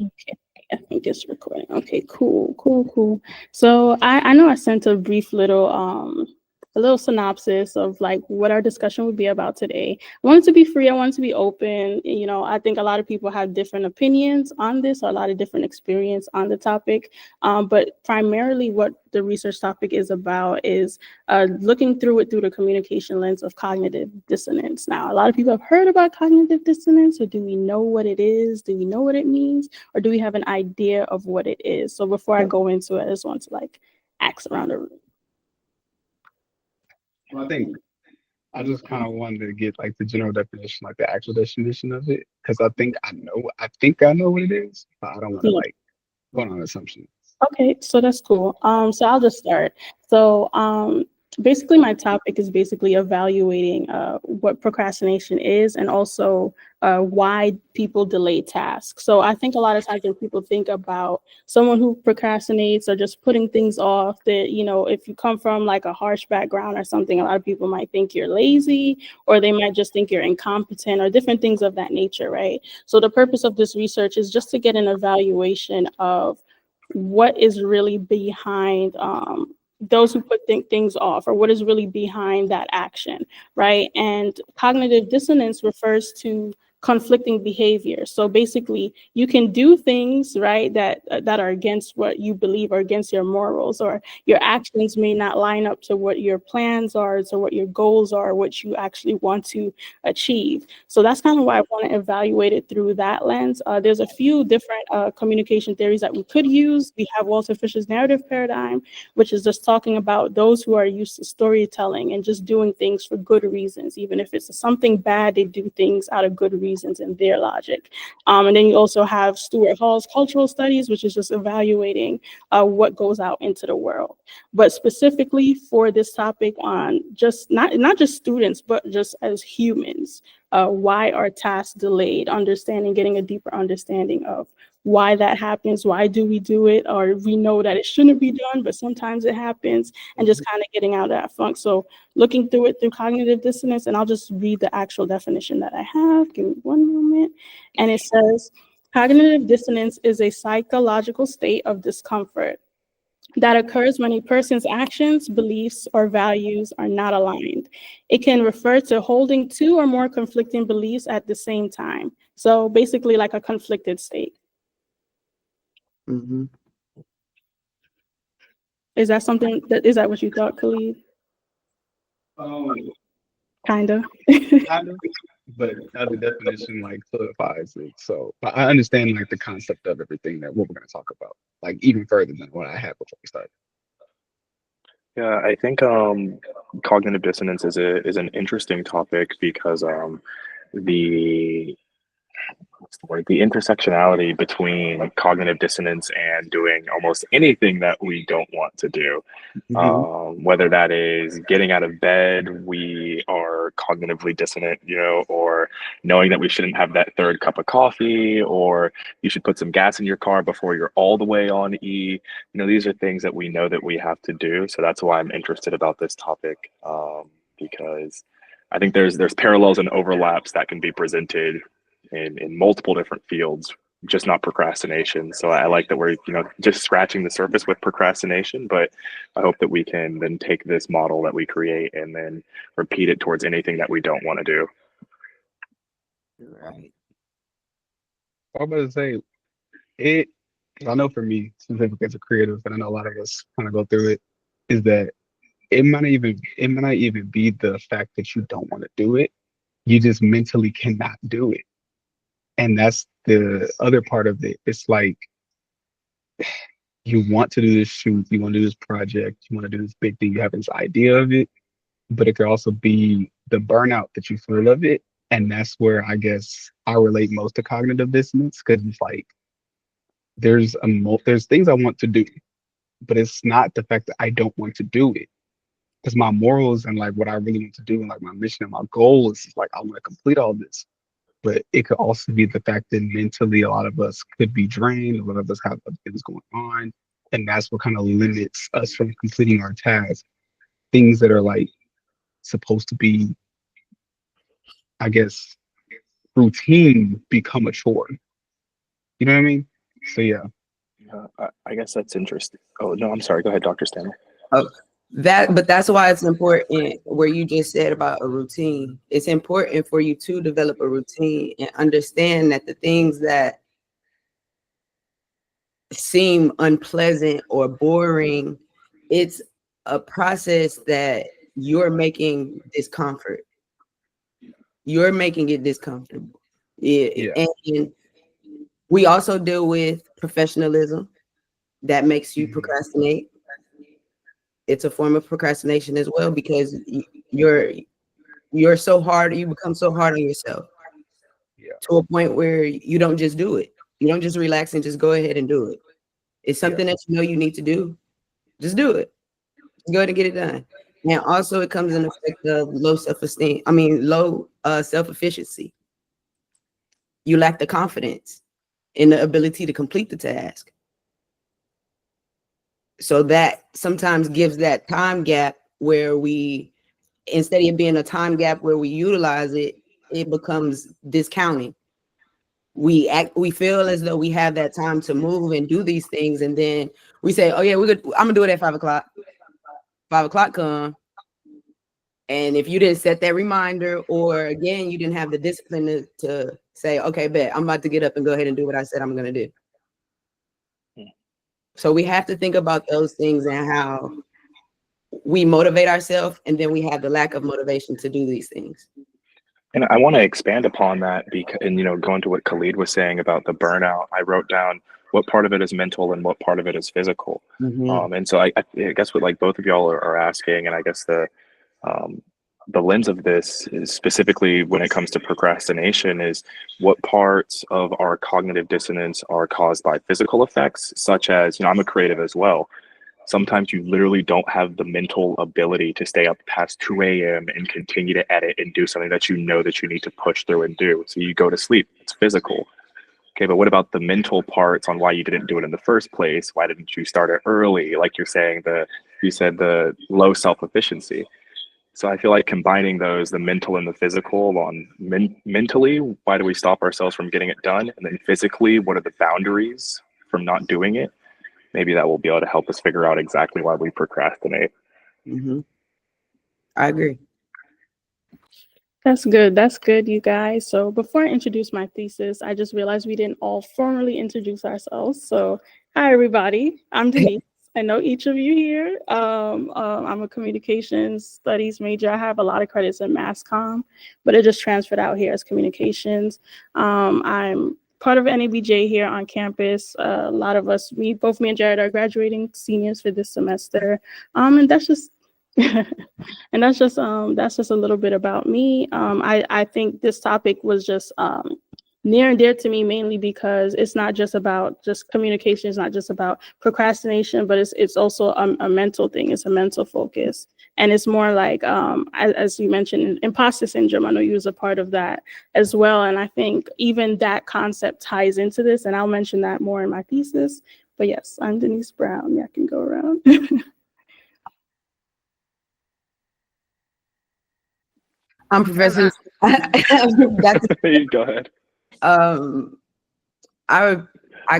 Okay, I think it's recording. Okay, cool. So I know I sent a brief little a little synopsis of like what our discussion would be about today. I want it to be free, I want it to be open. You know, I think a lot of people have different opinions on this, or a lot of different experience on the topic. But primarily what the research topic is about is looking through it through the communication lens of cognitive dissonance. Now, a lot of people have heard about cognitive dissonance, or do we know what it is? Do we know what it means? Or do we have an idea of what it is? So before I go into it, I just want to like ask around the room. Well, I think I just kind of wanted to get like the general definition, like the actual definition of it, because I know what it is, but I don't want to Yeah. like go on assumptions. Okay, so that's cool. So I'll just start. So basically my topic is basically evaluating what procrastination is, and also why people delay tasks. So I think a lot of times when people think about someone who procrastinates or just putting things off, that, you know, if you come from like a harsh background or something, a lot of people might think you're lazy, or they might just think you're incompetent, or different things of that nature, right? So the purpose of this research is just to get an evaluation of what is really behind those who put things off, or what is really behind that action, right? And cognitive dissonance refers to conflicting behavior. So basically, you can do things, right, that are against what you believe, or against your morals, or your actions may not line up to what your plans are, to what your goals are, what you actually want to achieve. So that's kind of why I want to evaluate it through that lens. There's a few different communication theories that we could use. We have Walter Fisher's narrative paradigm, which is just talking about those who are used to storytelling and just doing things for good reasons. Even if it's something bad, they do things out of good reasons in their logic. And then you also have Stuart Hall's cultural studies, which is just evaluating what goes out into the world. But specifically for this topic on just not just students, but just as humans, why are tasks delayed? Understanding, getting a deeper understanding of why that happens, why do we do it, or we know that it shouldn't be done, but sometimes it happens, and just kind of getting out of that funk. So looking through it through cognitive dissonance, and I'll just read the actual definition that I have. Give me one moment. And it says, cognitive dissonance is a psychological state of discomfort that occurs when a person's actions, beliefs, or values are not aligned. It can refer to holding two or more conflicting beliefs at the same time. So basically like a conflicted state. Hmm. Is that something is that what you thought, Khalid? Um, Kinda. kind of, but the definition like solidifies it. So, but I understand like the concept of everything that what we're going to talk about, like even further than what I had before we started. Yeah, I think cognitive dissonance is an interesting topic because the what's the word? The intersectionality between cognitive dissonance and doing almost anything that we don't want to do. Hmm. Whether that is getting out of bed, we are cognitively dissonant, or knowing that we shouldn't have that third cup of coffee, or you should put some gas in your car before you're all the way on E. These are things that we know that we have to do. So that's why I'm interested about this topic, because I think there's parallels and overlaps that can be presented in multiple different fields, just not procrastination. So I like that we're, just scratching the surface with procrastination, but I hope that we can then take this model that we create and then repeat it towards anything that we don't want to do. Right. I was about to say it. 'Cause I know for me, specifically as a creative, and I know a lot of us kind of go through it, is that it might not even be the fact that you don't want to do it. You just mentally cannot do it. And that's the other part of it. It's like you want to do this shoot, you want to do this project, you want to do this big thing, you have this idea of it, but it could also be the burnout that you feel of it. And that's where I guess I relate most to cognitive dissonance, because it's like there's things I want to do, but it's not the fact that I don't want to do it. Because my morals and like what I really want to do and like my mission and my goal is like I want to complete all this. But it could also be the fact that mentally a lot of us could be drained, a lot of us have other things going on, and that's what kind of limits us from completing our tasks. Things that are like supposed to be, I guess, routine become a chore. You know what I mean? So yeah. I guess that's interesting. Oh no, I'm sorry. Go ahead, Dr. Stanley. Oh, but that's why it's important where you just said about a routine. It's important for you to develop a routine and understand that the things that seem unpleasant or boring, it's a process that you're making discomfort. You're making it discomfortable. Yeah. And we also deal with professionalism that makes you procrastinate. It's a form of procrastination as well, because you're so hard, you become so hard on yourself to a point where you don't just do it. You don't just relax and just go ahead and do it. It's something that you know you need to do. Just do it. Go ahead and get it done. And also it comes in effect of low self-esteem. I mean, low self-efficiency. You lack the confidence in the ability to complete the task. So that sometimes gives that time gap where we, instead of it being a time gap where we utilize it, it becomes discounting. We feel as though we have that time to move and do these things, and then we say, "Oh yeah, I'm gonna do it at 5 o'clock." 5 o'clock come, and if you didn't set that reminder, or again, you didn't have the discipline to say, "Okay, bet I'm about to get up and go ahead and do what I said I'm gonna do." So we have to think about those things and how we motivate ourselves, and then we have the lack of motivation to do these things. And I want to expand upon that because, and going to what Khalid was saying about the burnout, I wrote down what part of it is mental and what part of it is physical. And so I guess what like both of y'all are asking, and I guess the lens of this is specifically when it comes to procrastination is what parts of our cognitive dissonance are caused by physical effects, such as, I'm a creative as well. Sometimes you literally don't have the mental ability to stay up past 2 a.m. and continue to edit and do something that you know that you need to push through and do. So you go to sleep. It's physical. Okay, but what about the mental parts on why you didn't do it in the first place? Why didn't you start it early? Like you're saying, you said the low self-efficiency. So I feel like combining those, the mental and the physical, on mentally, why do we stop ourselves from getting it done? And then physically, what are the boundaries from not doing it? Maybe that will be able to help us figure out exactly why we procrastinate. I agree. That's good. That's good, you guys. So before I introduce my thesis, I just realized we didn't all formally introduce ourselves. So hi, everybody. I'm Denise. I know each of you here. I'm a communications studies major. I have a lot of credits in mass comm, but it just transferred out here as communications. I'm part of NABJ here on campus. A lot of us, both me and Jared are graduating seniors for this semester. And that's just and that's just a little bit about me. I think this topic was just near and dear to me, mainly because it's not just about communication. It's not just about procrastination, but it's also a mental thing. It's a mental focus, and it's more like as you mentioned, imposter syndrome. I know you was a part of that as well, and I think even that concept ties into this, and I'll mention that more in my thesis. But yes, I'm Denise Brown. Yeah, I can go around. I'm Professor. Go ahead. I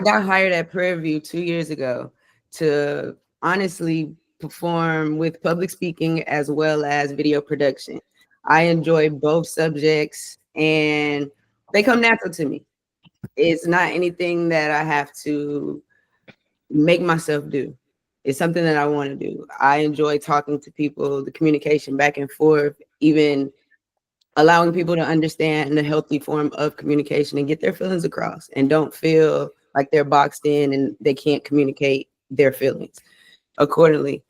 got hired at Prairie 2 years ago to honestly perform with public speaking as well as video production. I enjoy both subjects and they come natural to me. It's not anything that I have to make myself do. It's something that I want to do. I enjoy talking to people, the communication back and forth, even allowing people to understand the healthy form of communication and get their feelings across and don't feel like they're boxed in and they can't communicate their feelings accordingly.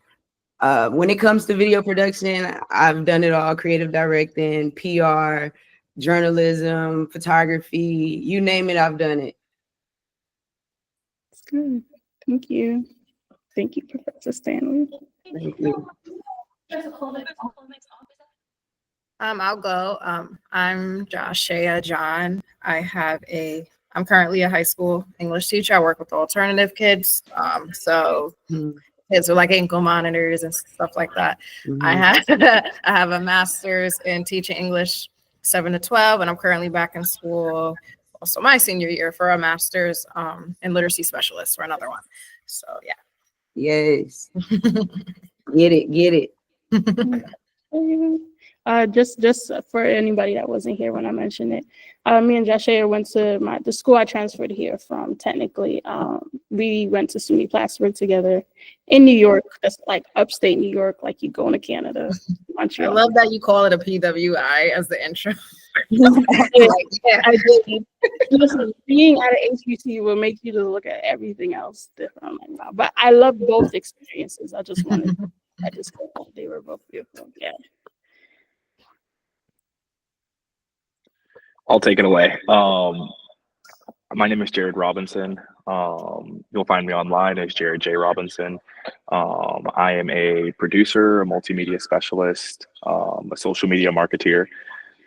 When it comes to video production, I've done it all: creative directing, PR, journalism, photography, you name it, I've done it. That's good. Thank you. Thank you, Professor Stanley. Thank you. I'll go. I'm Joshua John. I'm currently a high school English teacher. I work with alternative kids. So kids with like ankle monitors and stuff like that. I have a master's in teaching English 7 to 12, and I'm currently back in school also my senior year for a master's in literacy specialist for another one. So yeah. Yes. Get it. Just for anybody that wasn't here when I mentioned it, me and Joshua went to the school I transferred here from. Technically, we went to SUNY Plattsburgh together in New York. That's like upstate New York, like you going to Canada, Montreal. I love that you call it a PWI as the intro. I did. Listen, being at an HBC will make you to look at everything else different. Wow. But I love both experiences. I just they were both beautiful. Yeah. I'll take it away. My name is Jared Robinson. You'll find me online as Jared J. Robinson. I am a producer, a multimedia specialist, a social media marketeer.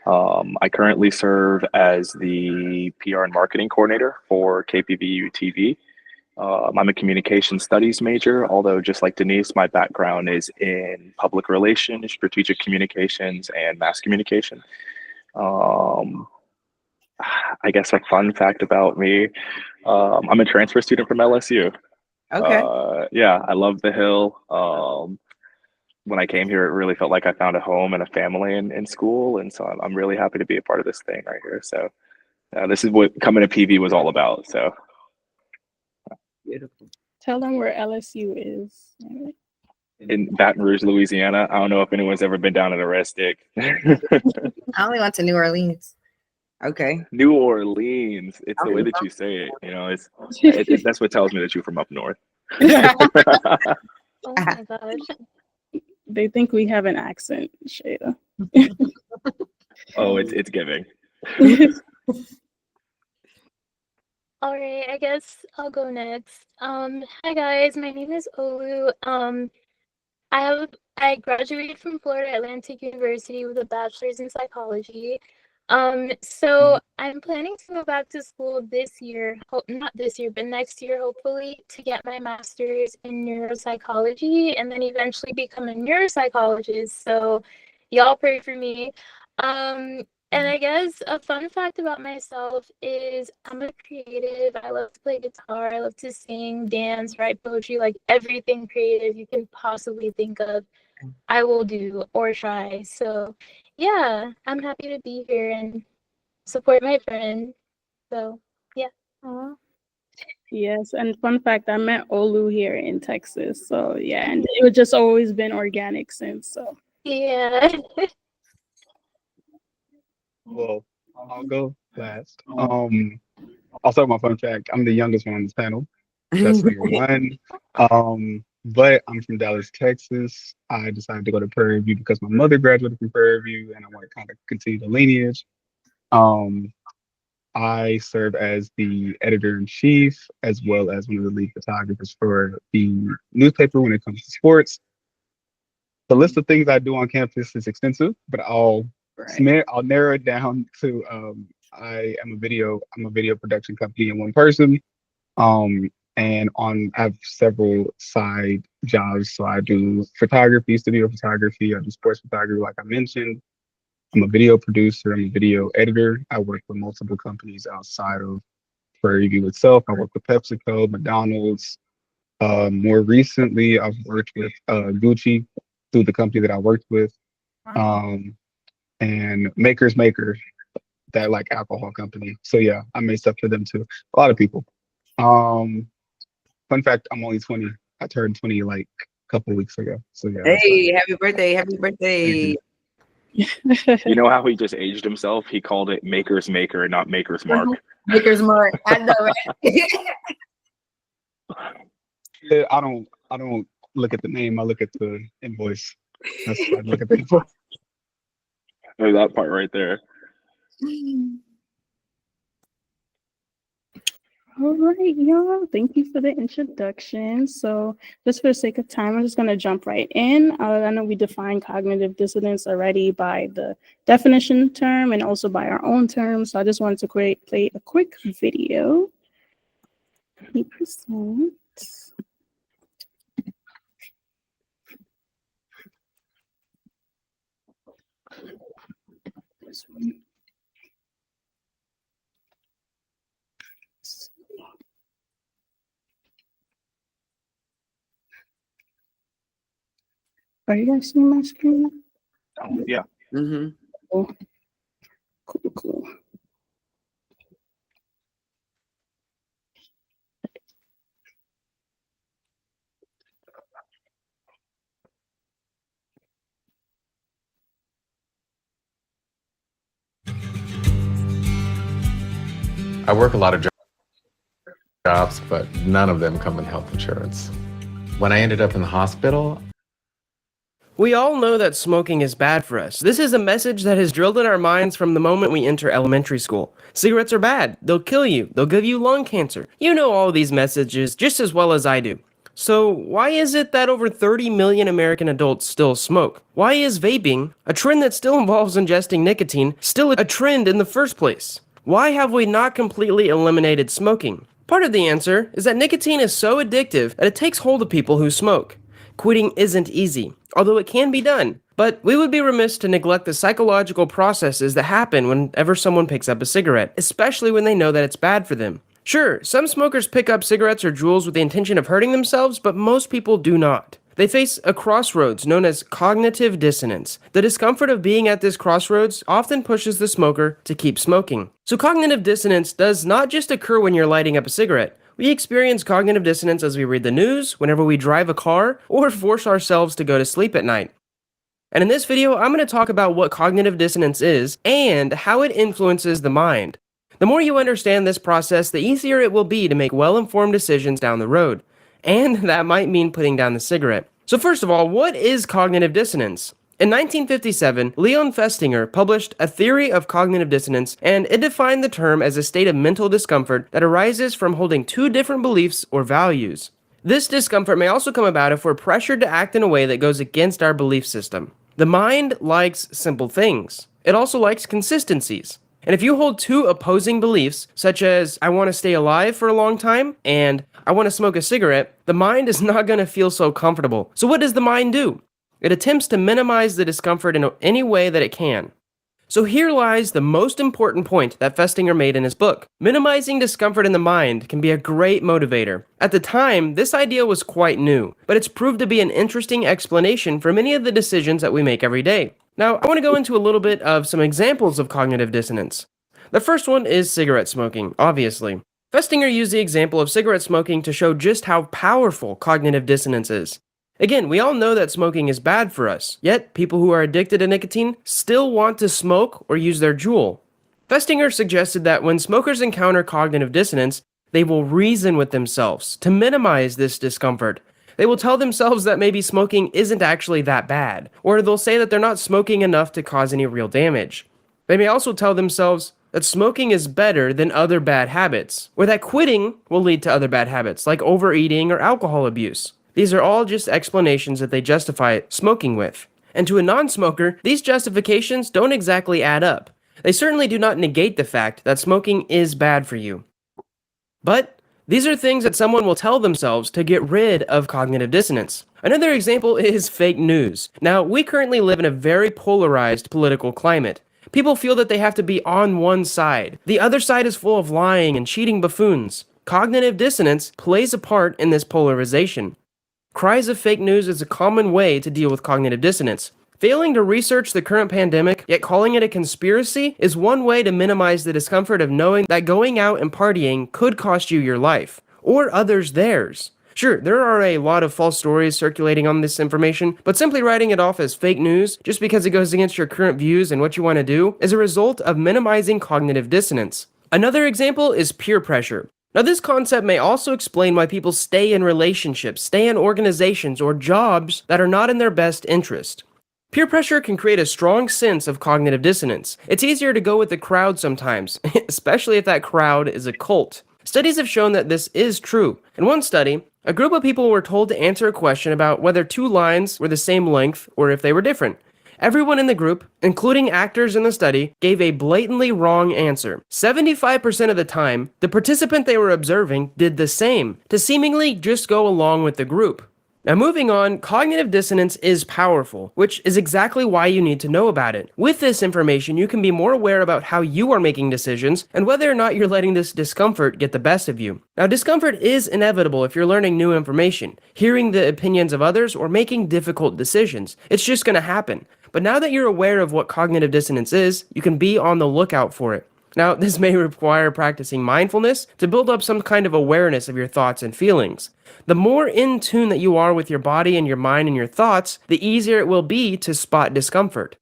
I currently serve as the PR and marketing coordinator for KPVU TV. I'm a communication studies major, although just like Denise, my background is in public relations, strategic communications, and mass communication. I guess a fun fact about me, I'm a transfer student from LSU. Okay. Yeah, I love the Hill. When I came here, it really felt like I found a home and a family in school. And so I'm really happy to be a part of this thing right here. So this is what coming to PV was all about. So Beautiful. Tell them where LSU is. in Baton Rouge, Louisiana. I don't know if anyone's ever been down at a rest stick. I only went to New Orleans. Okay. New Orleans. It's the way that you say it. You know, that's what tells me that you're from up north. Oh my gosh. They think we have an accent, Shada. Oh, it's giving. All right, I guess I'll go next. Hi guys, my name is Olu. I graduated from Florida Atlantic University with a bachelor's in psychology. So I'm planning to go back to school this year, not this year, but next year, hopefully, to get my master's in neuropsychology and then eventually become a neuropsychologist. So y'all pray for me. And I guess a fun fact about myself is I'm a creative. I love to play guitar. I love to sing, dance, write poetry, like everything creative you can possibly think of, I will do or try. So yeah, I'm happy to be here and support my friend. So yeah. Aww. Yes, and fun fact, I met Olu here in Texas. So yeah, and it was just always been organic since. So Yeah. Well, I'll go last. I'll start with my fun fact. I'm the youngest one on this panel. That's number one. But I'm from Dallas, Texas. I decided to go to Prairie View because my mother graduated from Prairie View, and I want to kind of continue the lineage. I serve as the editor-in-chief as well as one of the lead photographers for the newspaper when it comes to sports. The list of things I do on campus is extensive, but I'll narrow it down to I'm a video production company in one person. And I have several side jobs. So I do photography, studio photography, I do sports photography, like I mentioned. I'm a video producer, I'm a video editor. I work with multiple companies outside of Prairie View itself. I work with PepsiCo, McDonald's. More recently, I've worked with Gucci through the company that I worked with. And Maker's Maker, that like alcohol company. So yeah, I made stuff for them too. A lot of people. Fun fact, I'm only 20. I turned 20 like a couple weeks ago. So yeah. Hey, happy birthday. Happy birthday. You know how he just aged himself? He called it Maker's Maker, not Maker's Mark. Maker's Mark. I know, right? Yeah, I don't look at the name, I look at the invoice. That's I look at the invoice. Oh, that part right there. all right, y'all. Thank you for the introduction. So just for the sake of time, I'm just going to jump right in. I know we defined cognitive dissonance already by the definition term and also by our own terms. So I just wanted to play a quick video. 8%. This one. Are you guys seeing my screen? Yeah. Mm-hmm. Cool. Cool. I work a lot of jobs, but none of them come with health insurance. When I ended up in the hospital, We all know that smoking is bad for us. This is a message that is drilled in our minds from the moment we enter elementary school. Cigarettes are bad. They'll kill you. They'll give you lung cancer. You know all these messages just as well as I do. So why is it that over 30 million American adults still smoke? Why is vaping, a trend that still involves ingesting nicotine, still a trend in the first place? Why have we not completely eliminated smoking? Part of the answer is that nicotine is so addictive that it takes hold of people who smoke. Quitting isn't easy, although it can be done. But we would be remiss to neglect the psychological processes that happen whenever someone picks up a cigarette, especially when they know that it's bad for them. Sure, some smokers pick up cigarettes or jewels with the intention of hurting themselves, but most people do not. They face a crossroads known as cognitive dissonance. The discomfort of being at this crossroads often pushes the smoker to keep smoking. So cognitive dissonance does not just occur when you're lighting up a cigarette. We experience cognitive dissonance as we read the news, whenever we drive a car, or force ourselves to go to sleep at night. And in this video, I'm going to talk about what cognitive dissonance is and how it influences the mind. The more you understand this process, the easier it will be to make well-informed decisions down the road. And that might mean putting down the cigarette. So first of all, what is cognitive dissonance? In 1957, Leon Festinger published a theory of cognitive dissonance, and it defined the term as a state of mental discomfort that arises from holding two different beliefs or values. This discomfort may also come about if we're pressured to act in a way that goes against our belief system. The mind likes simple things. It also likes consistencies. And if you hold two opposing beliefs, such as, I want to stay alive for a long time, and I want to smoke a cigarette, the mind is not going to feel so comfortable. So what does the mind do? It attempts to minimize the discomfort in any way that it can. So here lies the most important point that Festinger made in his book. Minimizing discomfort in the mind can be a great motivator. At the time, this idea was quite new, but it's proved to be an interesting explanation for many of the decisions that we make every day. Now, I want to go into a little bit of some examples of cognitive dissonance. The first one is cigarette smoking, obviously. Festinger used the example of cigarette smoking to show just how powerful cognitive dissonance is. Again, we all know that smoking is bad for us, yet people who are addicted to nicotine still want to smoke or use their Juul. Festinger suggested that when smokers encounter cognitive dissonance, they will reason with themselves to minimize this discomfort. They will tell themselves that maybe smoking isn't actually that bad, or they'll say that they're not smoking enough to cause any real damage. They may also tell themselves that smoking is better than other bad habits, or that quitting will lead to other bad habits like overeating or alcohol abuse. These are all just explanations that they justify smoking with. And to a non-smoker, these justifications don't exactly add up. They certainly do not negate the fact that smoking is bad for you. But these are things that someone will tell themselves to get rid of cognitive dissonance. Another example is fake news. Now, we currently live in a very polarized political climate. People feel that they have to be on one side. The other side is full of lying and cheating buffoons. Cognitive dissonance plays a part in this polarization. Cries of fake news is a common way to deal with cognitive dissonance. Failing to research the current pandemic, yet calling it a conspiracy, is one way to minimize the discomfort of knowing that going out and partying could cost you your life, or others theirs. Sure, there are a lot of false stories circulating on this information, but simply writing it off as fake news, just because it goes against your current views and what you want to do, is a result of minimizing cognitive dissonance. Another example is peer pressure. Now, this concept may also explain why people stay in relationships, stay in organizations, or jobs that are not in their best interest. Peer pressure can create a strong sense of cognitive dissonance. It's easier to go with the crowd sometimes, especially if that crowd is a cult. Studies have shown that this is true. In one study, a group of people were told to answer a question about whether two lines were the same length or if they were different. Everyone in the group, including actors in the study, gave a blatantly wrong answer. 75% of the time, the participant they were observing did the same, to seemingly just go along with the group. Now, moving on, cognitive dissonance is powerful, which is exactly why you need to know about it. With this information, you can be more aware about how you are making decisions and whether or not you're letting this discomfort get the best of you. Now, discomfort is inevitable if you're learning new information, hearing the opinions of others, or making difficult decisions. It's just going to happen. But now that you're aware of what cognitive dissonance is, you can be on the lookout for it. Now, this may require practicing mindfulness to build up some kind of awareness of your thoughts and feelings. The more in tune that you are with your body and your mind and your thoughts, the easier it will be to spot discomfort.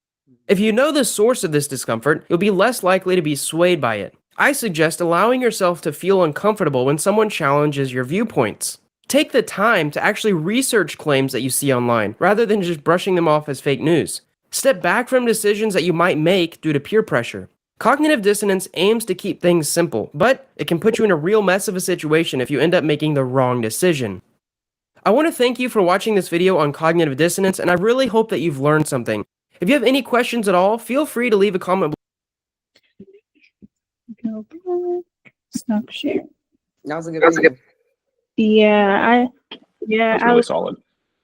If you know the source of this discomfort, you'll be less likely to be swayed by it. I suggest allowing yourself to feel uncomfortable when someone challenges your viewpoints. Take the time to actually research claims that you see online, rather than just brushing them off as fake news. Step back from decisions that you might make due to peer pressure. Cognitive dissonance aims to keep things simple, but it can put you in a real mess of a situation if you end up making the wrong decision. I want to thank you for watching this video on cognitive dissonance, and I really hope that you've learned something. If you have any questions at all, feel free to leave a comment Go back. Stop sharing. That was a good video. Yeah, That's really solid.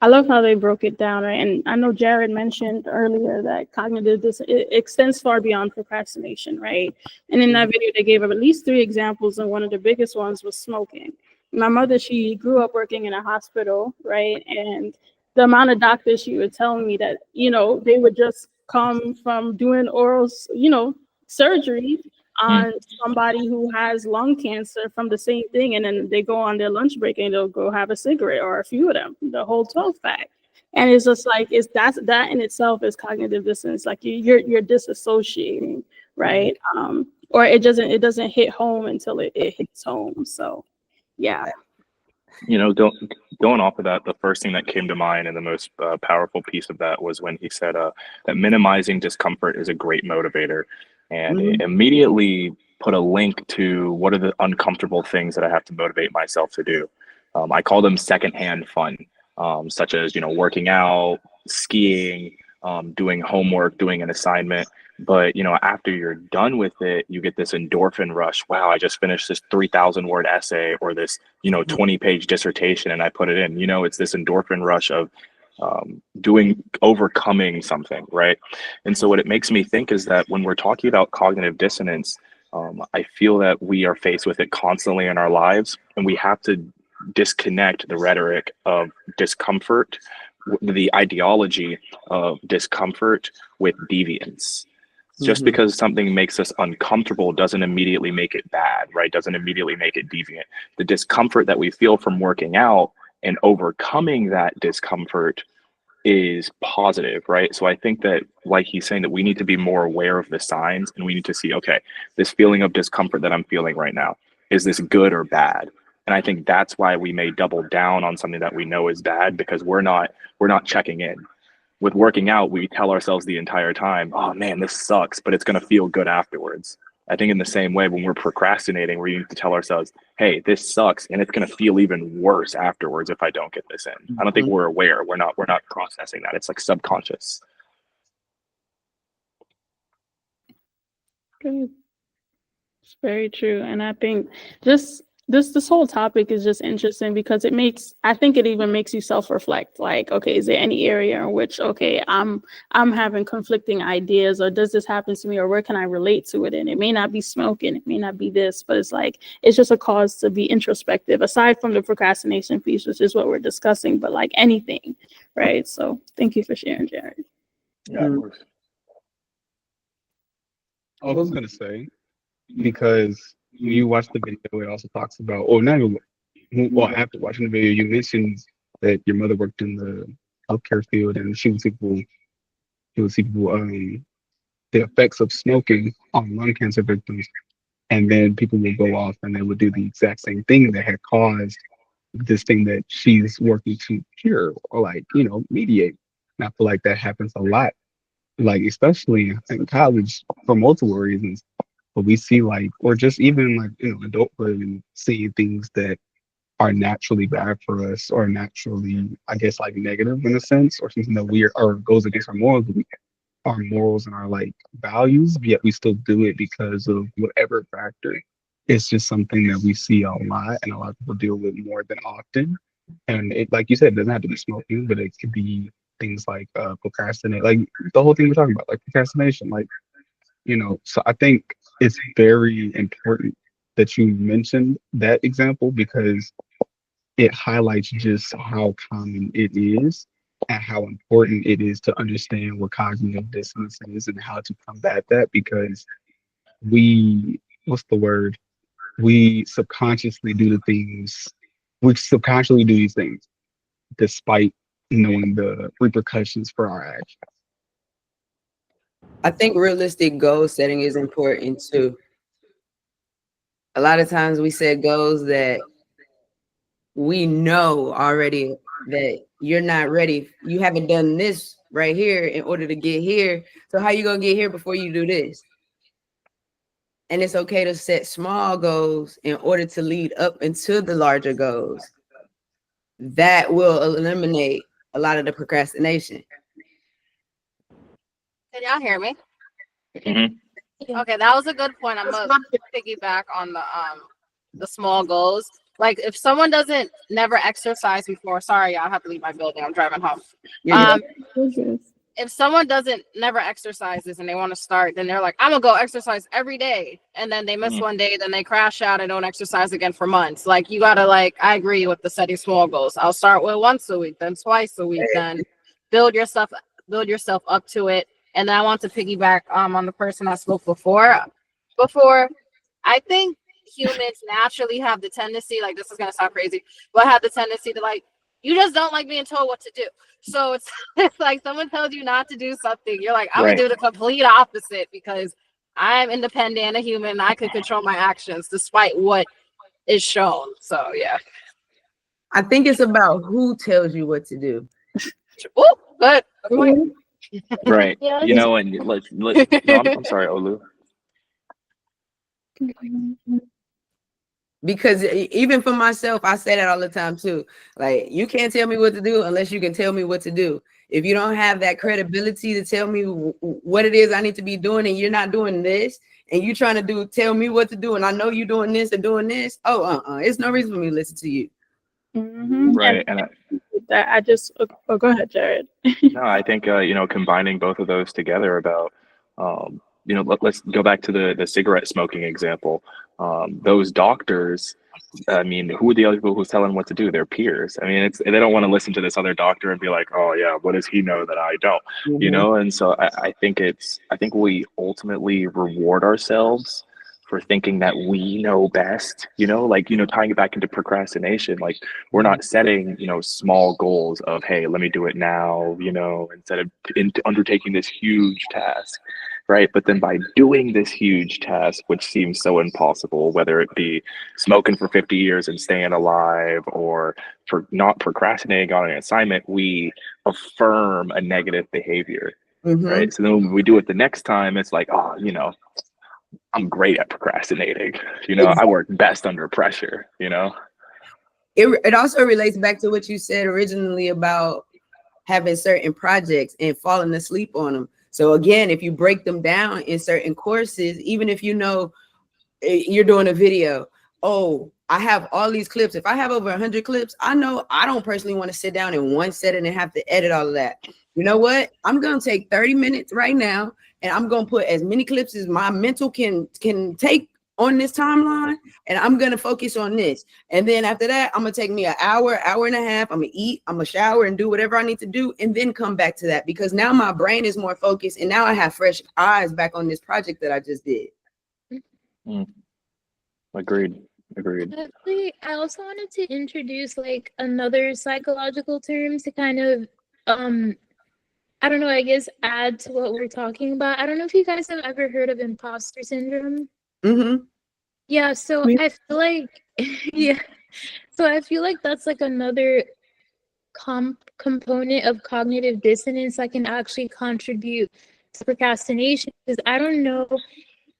I love how they broke it down, right? And I know Jared mentioned earlier that cognitive it extends far beyond procrastination, right? And in that video, they gave up at least 3 examples, and one of the biggest ones was smoking. My mother, she grew up working in a hospital, right? And the amount of doctors she would tell me that, they would just come from doing oral, surgery on somebody who has lung cancer from the same thing, and then they go on their lunch break and they'll go have a cigarette, or a few of them, the whole 12 pack. And it's just like that in itself is cognitive dissonance. Like you're disassociating, right? Or it doesn't hit home until it hits home. So yeah. Going off of that, the first thing that came to mind and the most powerful piece of that was when he said that minimizing discomfort is a great motivator. And it immediately put a link to what are the uncomfortable things that I have to motivate myself to do. I call them secondhand fun, such as, working out, skiing, doing homework, doing an assignment. But, after you're done with it, you get this endorphin rush. Wow, I just finished this 3,000 word essay, or this, 20-page dissertation, and I put it in. It's this endorphin rush of overcoming something, right? And so what it makes me think is that when we're talking about cognitive dissonance, I feel that we are faced with it constantly in our lives, and we have to disconnect the rhetoric of discomfort, the ideology of discomfort, with deviance. Just because something makes us uncomfortable doesn't immediately make it bad, right? Doesn't immediately make it deviant. The discomfort that we feel from working out and overcoming that discomfort is positive, right? So I think that, like he's saying, that we need to be more aware of the signs, and we need to see, okay, this feeling of discomfort that I'm feeling right now, is this good or bad? And I think that's why we may double down on something that we know is bad, because we're not checking in. With working out, we tell ourselves the entire time, oh man, this sucks, but it's going to feel good afterwards. I think in the same way, when we're procrastinating, we need to tell ourselves, hey, this sucks, and it's going to feel even worse afterwards if I don't get this in. I don't think we're aware. We're not processing that. It's like subconscious. Good. It's very true. And I think this whole topic is just interesting because I think it even makes you self-reflect. Like, okay, is there any area in which, okay, I'm having conflicting ideas, or does this happen to me, or where can I relate to it? And it may not be smoking, it may not be this, but it's just a cause to be introspective, aside from the procrastination piece, which is what we're discussing, but like anything, right? So thank you for sharing, Jared. Yeah, of course. I was going to say, because when you watch the video, it also talks about, or not even, well, after watching the video, you mentioned that your mother worked in the healthcare field, and she would see people, the effects of smoking on lung cancer victims, and then people would go off and they would do the exact same thing that had caused this thing that she's working to cure, or mediate. And I feel like that happens a lot, like especially in college, for multiple reasons. But we see or just even adulthood, and seeing things that are naturally bad for us, or naturally, I guess, negative in a sense, or something that or goes against our morals and our values, yet we still do it because of whatever factor. It's just something that we see a lot, and a lot of people deal with more than often. And it, like you said, it doesn't have to be smoking, but it could be things like procrastinate, like the whole thing we're talking about, like procrastination, like, you know. So I think it's very important that you mentioned that example because it highlights just how common it is and how important it is to understand what cognitive dissonance is and how to combat that because what's the word? We subconsciously do the things, we subconsciously do these things despite knowing the repercussions for our actions. I think realistic goal setting is important too. A lot of times we set goals that we know already that you're not ready. You haven't done this right here in order to get here. So how you gonna get here before you do this? And it's okay to set small goals in order to lead up into the larger goals. That will eliminate a lot of the procrastination. Can y'all hear me? Mhm. Okay, that was a good point. I'm gonna piggyback on the small goals. Like if someone doesn't never exercise before, sorry, I have to leave my building. I'm driving home. If someone doesn't never exercises and they want to start, then they're like, I'm gonna go exercise every day, and then they miss one day, then they crash out and don't exercise again for months. Like you gotta I agree with the setting small goals. I'll start with once a week, then twice a week, then build yourself up to it. And then I want to piggyback on the person I spoke before. I think humans naturally have the tendency, like this is gonna sound crazy, but have the tendency to you just don't like being told what to do. So it's like someone tells you not to do something, you're like, I'm gonna do the complete opposite because I'm independent and a human. I can control my actions despite what is shown. So yeah. I think it's about who tells you what to do. Oh, good point. Right. Yeah, You know, and no, I'm sorry, Olu. Because even for myself, I say that all the time too. Like, you can't tell me what to do unless you can tell me what to do. If you don't have that credibility to tell me what it is I need to be doing, and you're not doing this, and you trying to tell me what to do, and I know you're doing this and doing this, it's no reason for me to listen to you. Right. And go ahead, Jared. no, I think combining both of those together about let's go back to the cigarette smoking example. Those doctors, I mean, who are the other people who's telling what to do? Their peers. I mean, they don't want to listen to this other doctor and be like, oh yeah, what does he know that I don't? And so I think we ultimately reward ourselves for thinking that we know best, tying it back into procrastination. Like, we're not setting, small goals of, hey, let me do it now, instead of undertaking this huge task. Right. But then by doing this huge task, which seems so impossible, whether it be smoking for 50 years and staying alive or for not procrastinating on an assignment, we affirm a negative behavior. Right. So then when we do it the next time, it's like, I'm great at procrastinating. I work best under pressure, It also relates back to what you said originally about having certain projects and falling asleep on them. So again, if you break them down in certain courses, even if you're doing a video, I have all these clips. If I have over 100 clips, I know I don't personally want to sit down in one setting and have to edit all of that. You know what? I'm going to take 30 minutes right now, and I'm going to put as many clips as my mental can take on this timeline, and I'm going to focus on this. And then after that, I'm going to take me an hour and a half. I'm going to eat, I'm going to shower and do whatever I need to do, and then come back to that, because now my brain is more focused, and now I have fresh eyes back on this project that I just did. Agreed. Actually, I also wanted to introduce another psychological term to kind of I don't know, I guess add to what we're talking about. I don't know if you guys have ever heard of imposter syndrome. Yeah, so I feel like that's another component of cognitive dissonance that can actually contribute to procrastination, because I don't know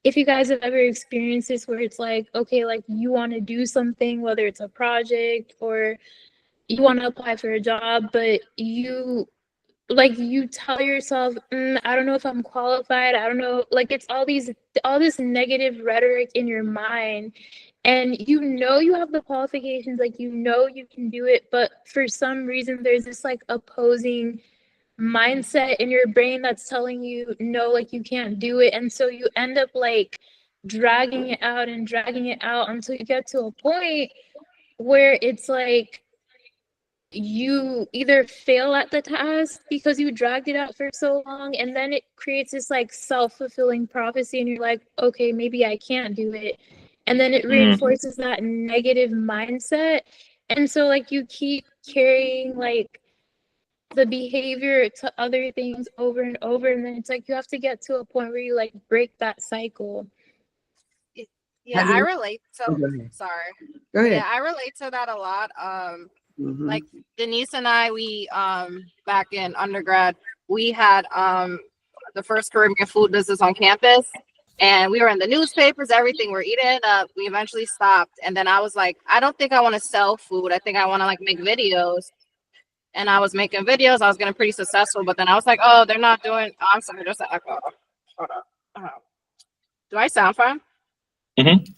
if you guys have ever experienced this, where it's you want to do something, whether it's a project or you want to apply for a job, but you tell yourself, I don't know if I'm qualified. I don't know. It's all this negative rhetoric in your mind. and you have the qualifications, like you can do it, but for some reason there's this like opposing mindset in your brain that's telling you no, like you can't do it, and so you end up like dragging it out and dragging it out until you get to a point where it's like you either fail at the task because you dragged it out for so long, and then it creates this like self-fulfilling prophecy, and you're like, okay, maybe I can't do it, and then it reinforces that negative mindset, and so like you keep carrying like the behavior to other things over and over, and then it's like you have to get to a point where you like break that cycle. Yeah, I relate to sorry. Go ahead. Yeah, I relate to that a lot. Like Denise and I, we back in undergrad, we had the first Caribbean food business on campus, and we were in the newspapers, everything. We're eating it up. We eventually stopped, and then I was like, I don't think I want to sell food. I think I want to like make videos. And I was making videos. I was getting pretty successful, but then I was like, oh, they're not doing. Oh, I'm sorry, there's an echo. Hold up. Do I sound fine?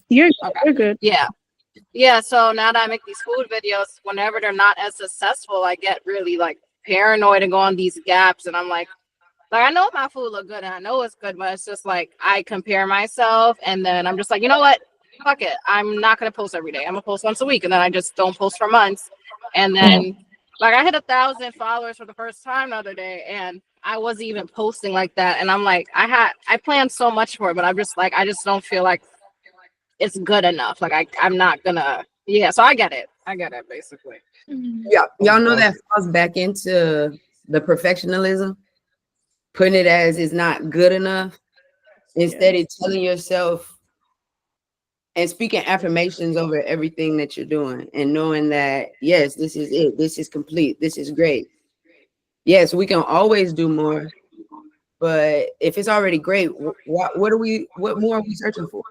You're Okay. you're good. Yeah. So now that I make these food videos, whenever they're not as successful, I get really like paranoid and go on these gaps. And I'm like I know my food look good and I know it's good, but it's just like I compare myself, and then I'm just like, you know what? Fuck it. I'm not gonna post every day. I'm gonna post once a week, and then I just don't post for months. And then like I hit 1,000 followers for the first time the other day, and I wasn't even posting like that. And I'm like, I planned so much for it, but I'm just like, I just don't feel like it's good enough. Like I'm not gonna. Yeah, so I get it basically. Yeah, y'all know that falls back into the perfectionism, putting it as it's not good enough instead of telling yourself and speaking affirmations over everything that you're doing, and knowing that yes, this is it, this is complete, this is great. Yes, we can always do more, but if it's already great, what more are we searching for?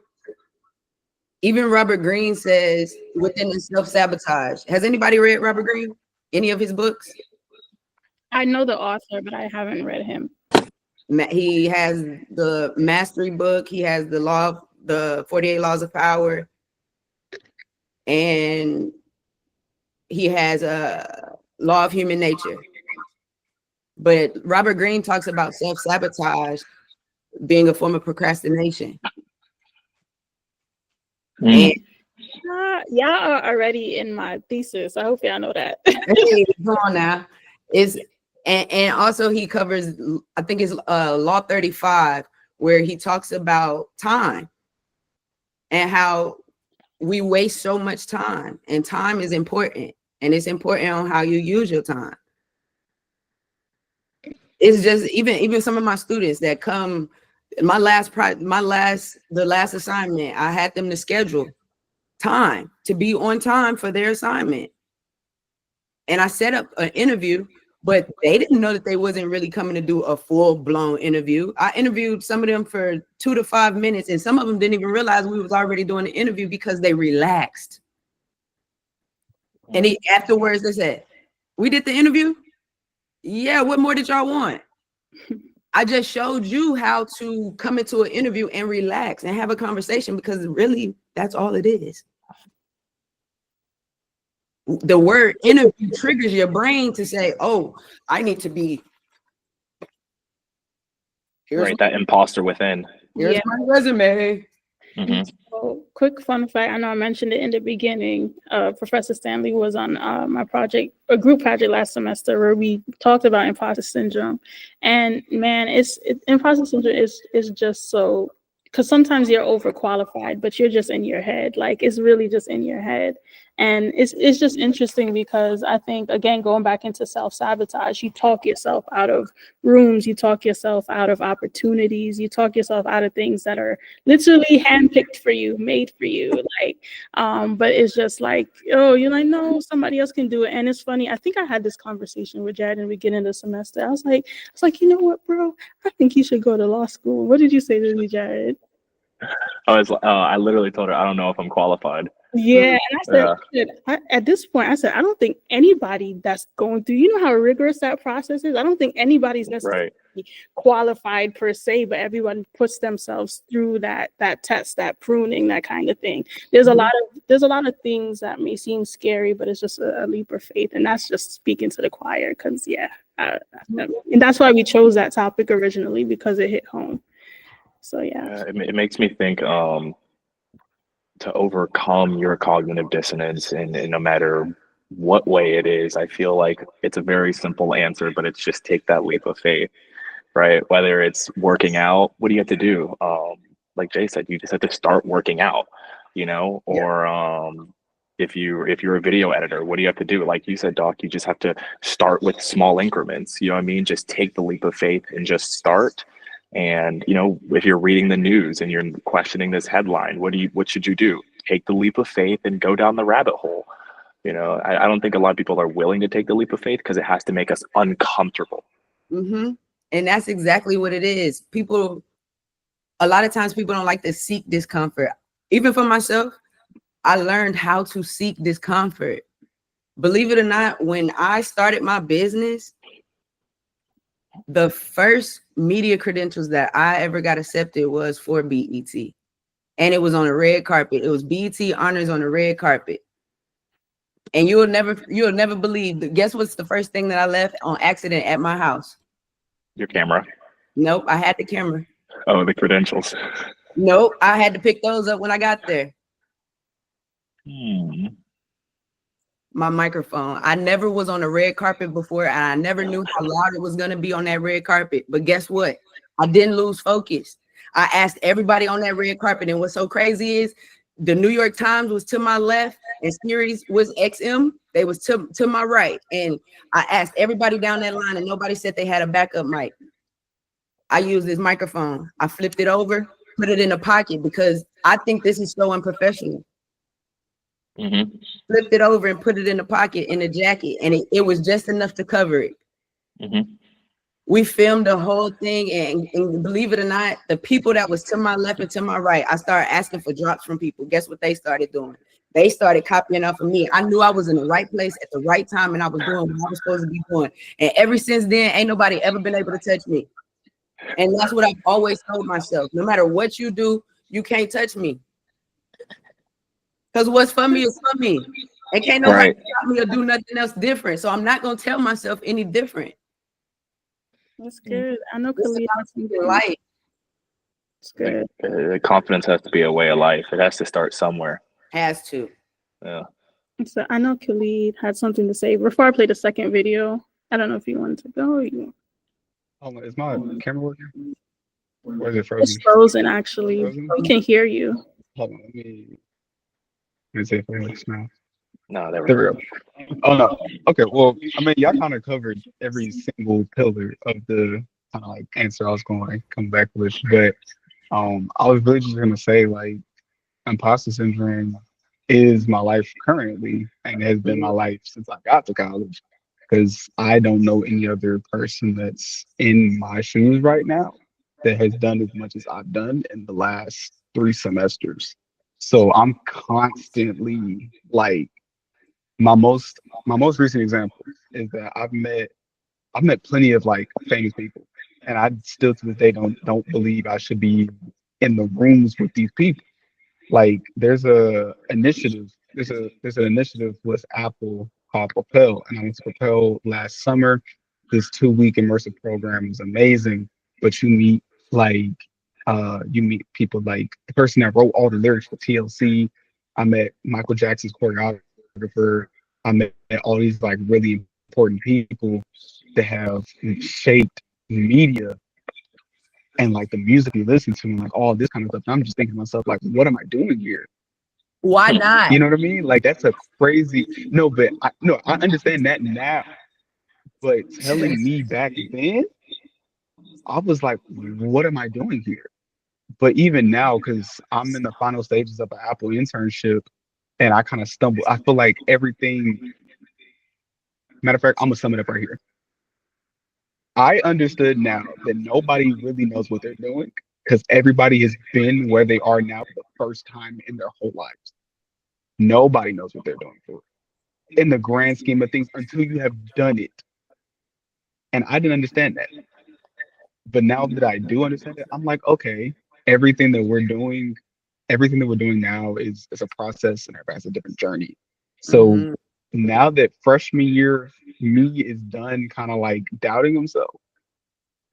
Even Robert Greene says within the self-sabotage. Has anybody read Robert Greene? Any of his books? I know the author, but I haven't read him. He has the Mastery book. He has the 48 Laws of Power. And he has a Law of Human Nature. But Robert Greene talks about self-sabotage being a form of procrastination. And Y'all are already in my thesis. I hope y'all know that. hey, come on now. And also he covers, I think it's Law 35, where he talks about time and how we waste so much time, and time is important, and it's important on how you use your time. It's just even some of my students that come, the last assignment, I had them to schedule time to be on time for their assignment. And I set up an interview, but they didn't know that they wasn't really coming to do a full-blown interview. I interviewed some of them for 2 to 5 minutes, and some of them didn't even realize we was already doing the interview because they relaxed. And afterwards they said, we did the interview? Yeah, what more did y'all want? I just showed you how to come into an interview and relax and have a conversation, because really that's all it is. The word interview triggers your brain to say, oh, I need to be. Right, that imposter within. Here's my resume. So, quick fun fact, I know I mentioned it in the beginning. Professor Stanley was on my project, a group project last semester, where we talked about imposter syndrome. And man, imposter syndrome is just so, because sometimes you're overqualified, but you're just in your head. Like, it's really just in your head. And it's just interesting because I think, again, going back into self-sabotage, you talk yourself out of rooms, you talk yourself out of opportunities, you talk yourself out of things that are literally handpicked for you, made for you. Like, but it's just like, oh, you're like, no, somebody else can do it. And it's funny, I think I had this conversation with Jared in the beginning of the semester. I was like, you know what, bro? I think you should go to law school. What did you say to me, Jared? I literally told her, I don't know if I'm qualified. Yeah, and Yeah. at this point, I said, I don't think anybody that's going through, you know how rigorous that process is. I don't think anybody's necessarily Right. qualified per se, but everyone puts themselves through that test, that pruning, that kind of thing. There's a lot of things that may seem scary, but it's just a leap of faith, and that's just speaking to the choir. Because and that's why we chose that topic originally, because it hit home. So yeah. It makes me think to overcome your cognitive dissonance, and no matter what way it is, I feel like it's a very simple answer, but it's just take that leap of faith, right? Whether it's working out, what do you have to do? Like Jay said, you just have to start working out, or if you're a video editor, what do you have to do? Like you said, Doc, you just have to start with small increments. You know what I mean? Just take the leap of faith and just start. And if you're reading the news and you're questioning this headline, what should you do? Take the leap of faith and go down the rabbit hole. I don't think a lot of people are willing to take the leap of faith because it has to make us uncomfortable. And that's exactly what it is. A lot of times people don't like to seek discomfort. Even for myself, I learned how to seek discomfort. Believe it or not, when I started my business, the first media credentials that I ever got accepted was for BET. And it was on a red carpet. It was BET honors on a red carpet. And you'll never believe. Guess what's the first thing that I left on accident at my house? Your camera. Nope, I had the camera. Oh, the credentials. Nope, I had to pick those up when I got there. My microphone. I never was on a red carpet before, and I never knew how loud it was going to be on that red carpet. But guess what? I didn't lose focus. I asked everybody on that red carpet, and what's so crazy is the New York Times was to my left, and Sirius was XM. They was to my right, and I asked everybody down that line, and nobody said they had a backup mic. I used this microphone. I flipped it over, put it in a pocket because I think this is so unprofessional. Flipped it over and put it in the pocket in the jacket, and it was just enough to cover it. We filmed the whole thing, and believe it or not, the people that was to my left and to my right, I started asking for drops from people. Guess what they started doing? They started copying off of me. I knew I was in the right place at the right time, and I was doing what I was supposed to be doing. And ever since then, ain't nobody ever been able to touch me. And that's what I've always told myself. No matter what you do, you can't touch me. Because what's for me is for me. And can't nobody stop me or do nothing else different. So I'm not going to tell myself any different. That's good. I know Khalid has something. Life. It's good. The confidence has to be a way of life. It has to start somewhere. Has to. Yeah. So I know Khalid had something to say before I play the second video. I don't know if you wanted to go. Hold on, is my camera working? Or is it frozen? It's frozen, actually. Frozen? We can hear you. Hold on, let me see if it works now. No, there we go. Oh no. Okay, well, I mean, y'all kind of covered every single pillar of the kind of like answer I was going to come back with, but I was really just gonna say, like, imposter syndrome is my life currently, and has been my life since I got to college, because I don't know any other person that's in my shoes right now that has done as much as I've done in the last 3 semesters. So I'm constantly like, my most recent example is that I've met plenty of like famous people, and I still to this day don't believe I should be in the rooms with these people. Like, there's an initiative with Apple called Propel, and I went to Propel last summer. This 2-week immersive program is amazing, but you meet people like the person that wrote all the lyrics for TLC. I met Michael Jackson's choreographer. I met all these like really important people that have shaped media and like the music we listen to and like all this kind of stuff. And I'm just thinking to myself, like, what am I doing here? Why not? You know what I mean? Like, that's a crazy I understand that now. But telling me back then, I was like, what am I doing here? But even now, because I'm in the final stages of an Apple internship, and I kind of stumble. I feel like everything. Matter of fact, I'm gonna sum it up right here. I understood now that nobody really knows what they're doing, because everybody has been where they are now for the first time in their whole lives. Nobody knows what they're doing for it in the grand scheme of things until you have done it. And I didn't understand that. But now that I do understand it, I'm like, okay, everything that we're doing, everything that we're doing now is a process and everybody has a different journey. So Mhm. now that freshman year me is done kind of like doubting himself,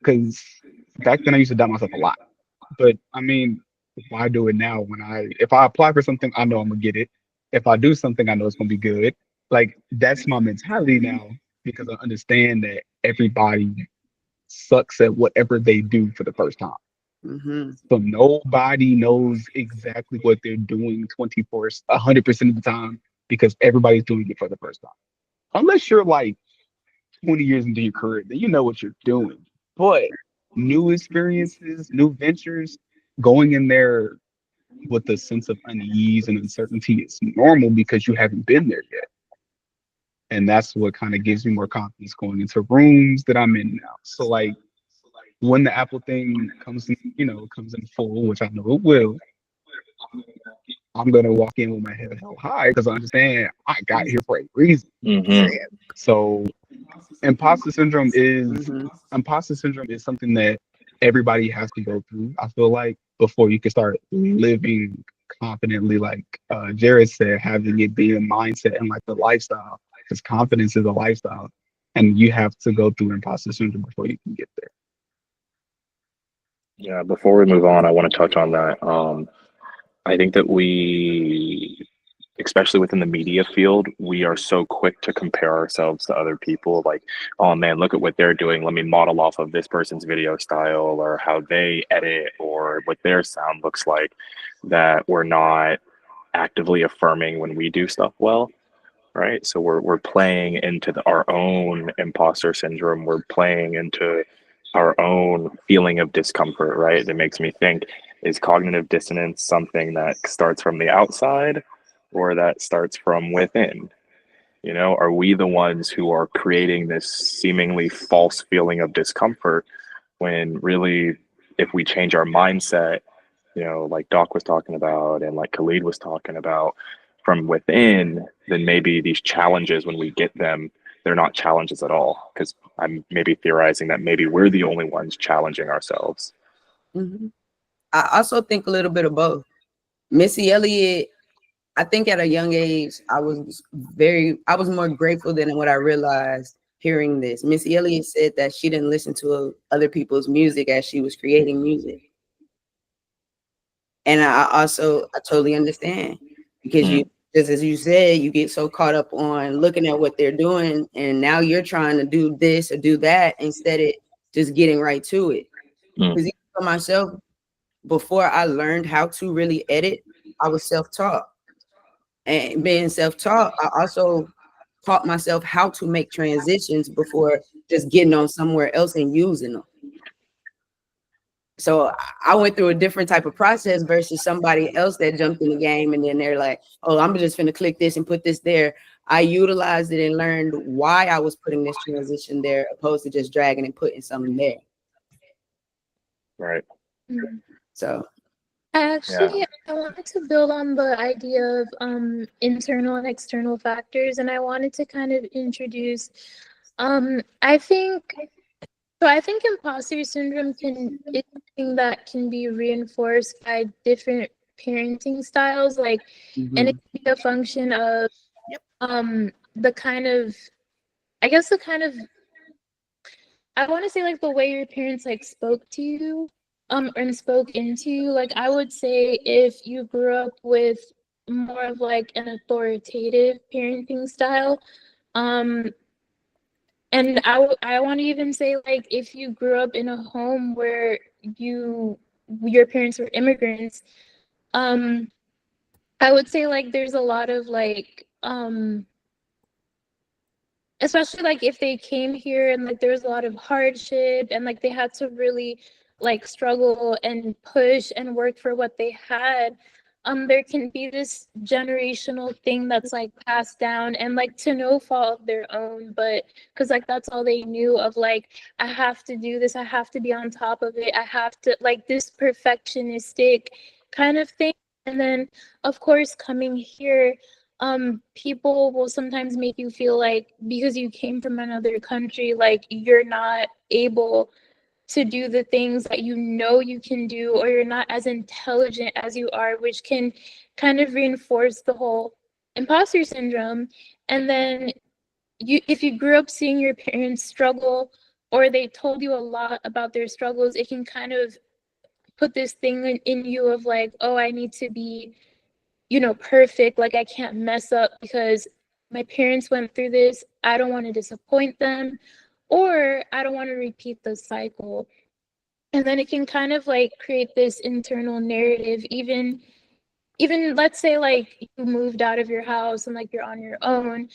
because back then I used to doubt myself a lot. But I mean, why do it now when if I apply for something, I know I'm gonna get it. If I do something, I know it's gonna be good. Like that's my mentality now because I understand that everybody sucks at whatever they do for the first time. Mhm. So nobody knows exactly what they're doing 100% of the time because everybody's doing it for the first time. Unless you're like 20 years into your career, then you know what you're doing. But new experiences, new ventures, going in there with a sense of unease and uncertainty is normal because you haven't been there yet. And that's what kind of gives me more confidence going into rooms that I'm in now. So like when the Apple thing comes in, comes in full, which I know it will, I'm gonna walk in with my head held high because I understand I got here for a reason. Mm-hmm. So imposter syndrome is Mhm. imposter syndrome is something that everybody has to go through. I feel like before you can start living confidently, like Jared said, having it be a mindset and like the lifestyle, because confidence is a lifestyle, and you have to go through imposter syndrome before you can get there. Yeah, before we move on, I want to touch on that. I think that especially within the media field, we are so quick to compare ourselves to other people. Like, oh man, look at what they're doing. Let me model off of this person's video style or how they edit or what their sound looks like, that we're not actively affirming when we do stuff well. Right. So we're playing into our own imposter syndrome. We're playing into our own feeling of discomfort. Right. That makes me think, is cognitive dissonance something that starts from the outside or that starts from within? Are we the ones who are creating this seemingly false feeling of discomfort when really, if we change our mindset, like Doc was talking about and like Khalid was talking about, from within, then maybe these challenges, when we get them, they're not challenges at all. Because I'm maybe theorizing that maybe we're the only ones challenging ourselves. Mhm. I also think a little bit of both. Missy Elliott, I think at a young age, I was more grateful than what I realized hearing this. Missy Elliott said that she didn't listen to other people's music as she was creating music. And I totally understand because you, just as you said, you get so caught up on looking at what they're doing, and now you're trying to do this or do that instead of just getting right to it. Because even for myself, before I learned how to really edit, I was self-taught. And being self-taught, I also taught myself how to make transitions before just getting on somewhere else and using them. So I went through a different type of process versus somebody else that jumped in the game and then they're like, oh, I'm just going to click this and put this there. I utilized it and learned why I was putting this transition there opposed to just dragging and putting something there. Right. So I wanted to build on the idea of internal and external factors, and I wanted to kind of introduce I think imposter syndrome is something that can be reinforced by different parenting styles, like, and it can be a function of the kind of, I want to say like the way your parents like spoke to you and spoke into you. Like I would say if you grew up with more of like an authoritative parenting style, and I want to even say, like, if you grew up in a home where your parents were immigrants, I would say like there's a lot of like especially like if they came here and like there was a lot of hardship and like they had to really like struggle and push and work for what they had. There can be this generational thing that's like passed down and like to no fault of their own, but because like that's all they knew of, like, I have to do this, I have to be on top of it, I have to, like, this perfectionistic kind of thing. And then, of course, coming here, people will sometimes make you feel like because you came from another country, like you're not able to do the things that you know you can do, or you're not as intelligent as you are, which can kind of reinforce the whole imposter syndrome. And then if you grew up seeing your parents struggle, or they told you a lot about their struggles, it can kind of put this thing in you of like, oh, I need to be, perfect. Like I can't mess up because my parents went through this. I don't want to disappoint them, or I don't want to repeat the cycle. And then it can kind of like create this internal narrative, even let's say like you moved out of your house and like you're on your own.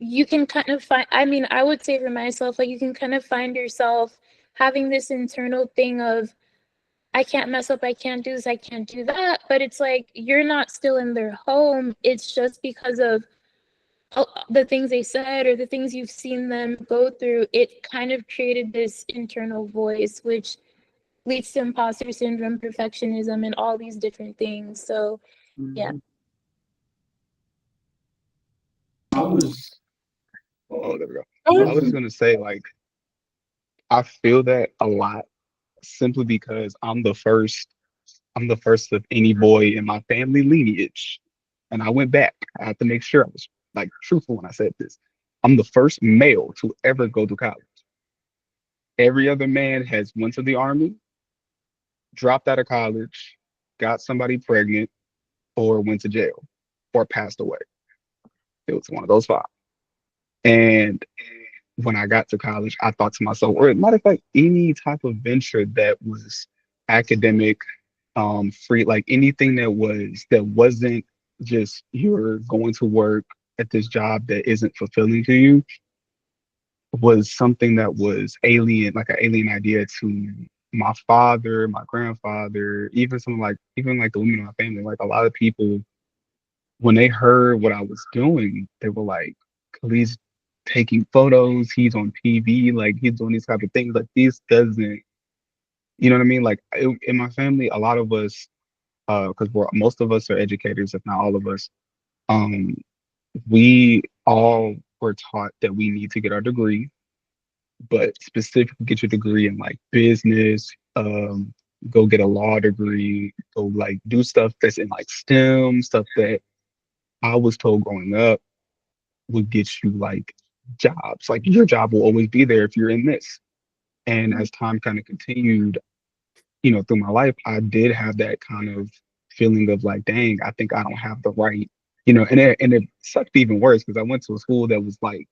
You can kind of find, I mean, I would say for myself, like you can kind of find yourself having this internal thing of, I can't mess up, I can't do this, I can't do that. But it's like you're not still in their home. It's just because of the things they said or the things you've seen them go through. It kind of created this internal voice, which leads to imposter syndrome, perfectionism, and all these different things. So, yeah. I was, oh, there we go. I was just gonna say, like, I feel that a lot simply because I'm the first of any boy in my family lineage. And I went back. I had to make sure I was like truthful when I said this. I'm the first male to ever go to college. Every other man has went to the army, dropped out of college, got somebody pregnant, or went to jail, or passed away. It was one of those five. And when I got to college, I thought to myself, or matter of fact, any type of venture that was academic, free, like anything that wasn't just you're going to work at this job that isn't fulfilling to you, was something that was alien, like an alien idea to my father, my grandfather, even like the women in my family. Like a lot of people, when they heard what I was doing, they were like, he's taking photos, he's on TV, like he's doing these type of things. Like this doesn't, you know what I mean? Like in my family, a lot of us, because most of us are educators, if not all of us, um, we all were taught that we need to get our degree, but specifically get your degree in like business, go get a law degree, go like do stuff that's in like STEM, stuff that I was told growing up would get you like jobs. Like your job will always be there if you're in this. And as time kind of continued, through my life, I did have that kind of feeling of like, dang, I think I don't have the right, and it sucked even worse because I went to a school that was like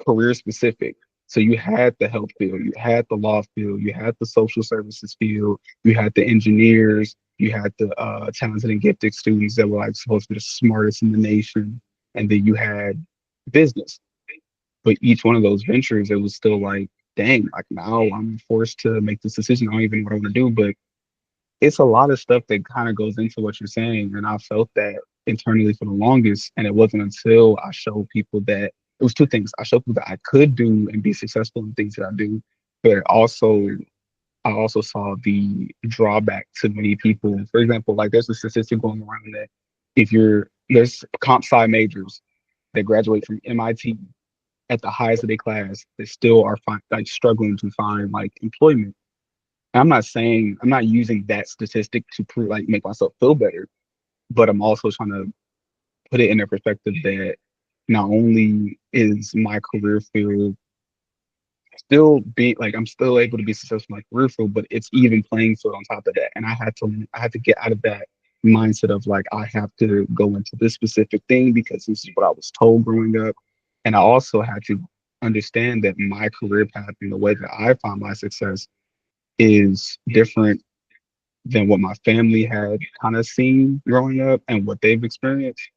career specific. So you had the health field, you had the law field, you had the social services field, you had the engineers, you had the talented and gifted students that were like supposed to be the smartest in the nation, and then you had business. But each one of those ventures, it was still like, dang, like now I'm forced to make this decision. I don't even know what I want to do, but it's a lot of stuff that kind of goes into what you're saying. And I felt that internally for the longest. And it wasn't until I showed people that it was two things. I showed people that I could do and be successful in things that I do, but I also saw the drawback to many people. For example, like there's a statistic going around that there's comp sci majors that graduate from MIT at the highest of their class that still are like struggling to find like employment. I'm not using that statistic to prove like make myself feel better, but I'm also trying to put it in a perspective that not only is my career field still be like I'm still able to be successful in my career field, but it's even playing field on top of that. And I had to get out of that mindset of like I have to go into this specific thing because this is what I was told growing up. And I also had to understand that my career path and the way that I found my success is different than what my family had kind of seen growing up and what they've experienced.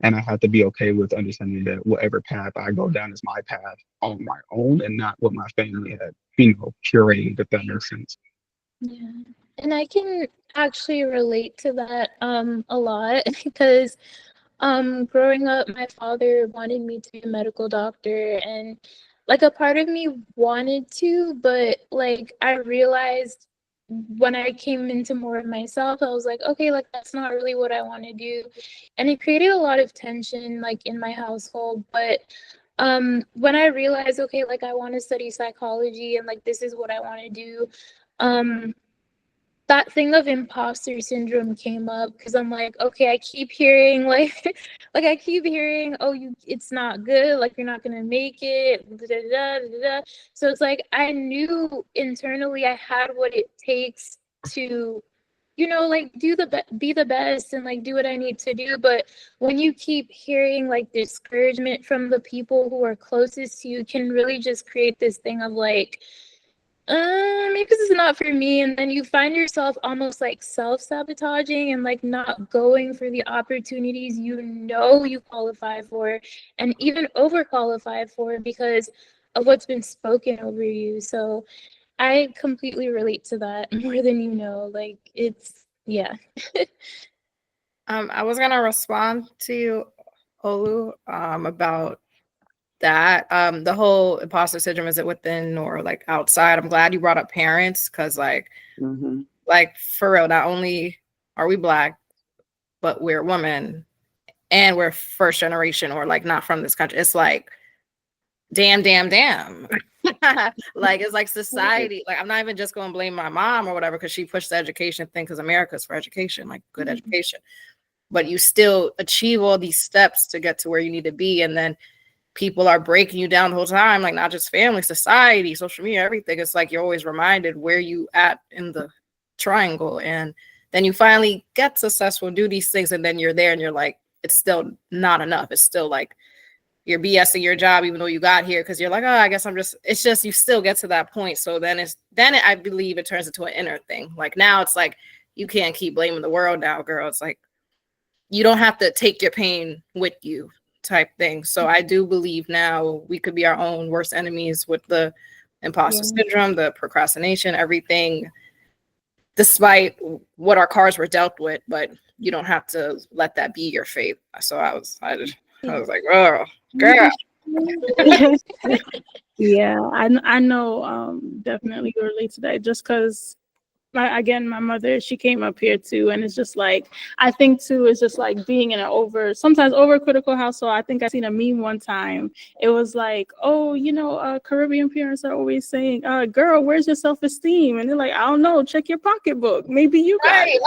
And I have to be okay with understanding that whatever path I go down is my path on my own and not what my family had, curated, if that makes sense. Yeah. And I can actually relate to that a lot because growing up, my father wanted me to be a medical doctor, and like a part of me wanted to, but like I realized when I came into more of myself, I was like, okay, like that's not really what I want to do. And it created a lot of tension like in my household. But when I realized, okay, like I want to study psychology and like this is what I want to do, that thing of imposter syndrome came up because I'm like, okay, I keep hearing like like I keep hearing, oh, it's not good, like you're not gonna make it, da, da, da, da, da. So it's like I knew internally I had what it takes to, you know, like be the best and like do what I need to do. But when you keep hearing like discouragement from the people who are closest to you, can really just create this thing of like, maybe this is not for me. And then you find yourself almost like self-sabotaging and like not going for the opportunities you know you qualify for and even overqualified for because of what's been spoken over you. So I completely relate to that more than you know. Like it's yeah. I was gonna respond to you, Olu, about that. The whole imposter syndrome, is it within or like outside? I'm glad you brought up parents because like for real, not only are we Black, but we're women and we're first generation or like not from this country. It's like damn. Like it's like society. Like I'm not even just going to blame my mom or whatever because she pushed the education thing because America's for education, like good education. But you still achieve all these steps to get to where you need to be, and then people are breaking you down the whole time, like not just family, society, social media, everything. It's like you're always reminded where you at in the triangle, and then you finally get successful, do these things, and then you're there and you're like, it's still not enough. It's still like you're BSing your job even though you got here because you're like, oh, I guess it's just you still get to that point. So then I believe it turns into an inner thing. Like now it's like you can't keep blaming the world now, girl. It's like you don't have to take your pain with you type thing. So I do believe now we could be our own worst enemies with the imposter syndrome, the procrastination, everything, despite what our cards were dealt with. But you don't have to let that be your fate. So I was like, oh, girl. Yeah, I know definitely relate to that just because my mother, she came up here too, and it's just like I think too, it's just like being in an sometimes overcritical household. I think I seen a meme one time. It was like, oh, Caribbean parents are always saying, girl, where's your self-esteem? And they're like, I don't know, check your pocketbook, maybe you got it.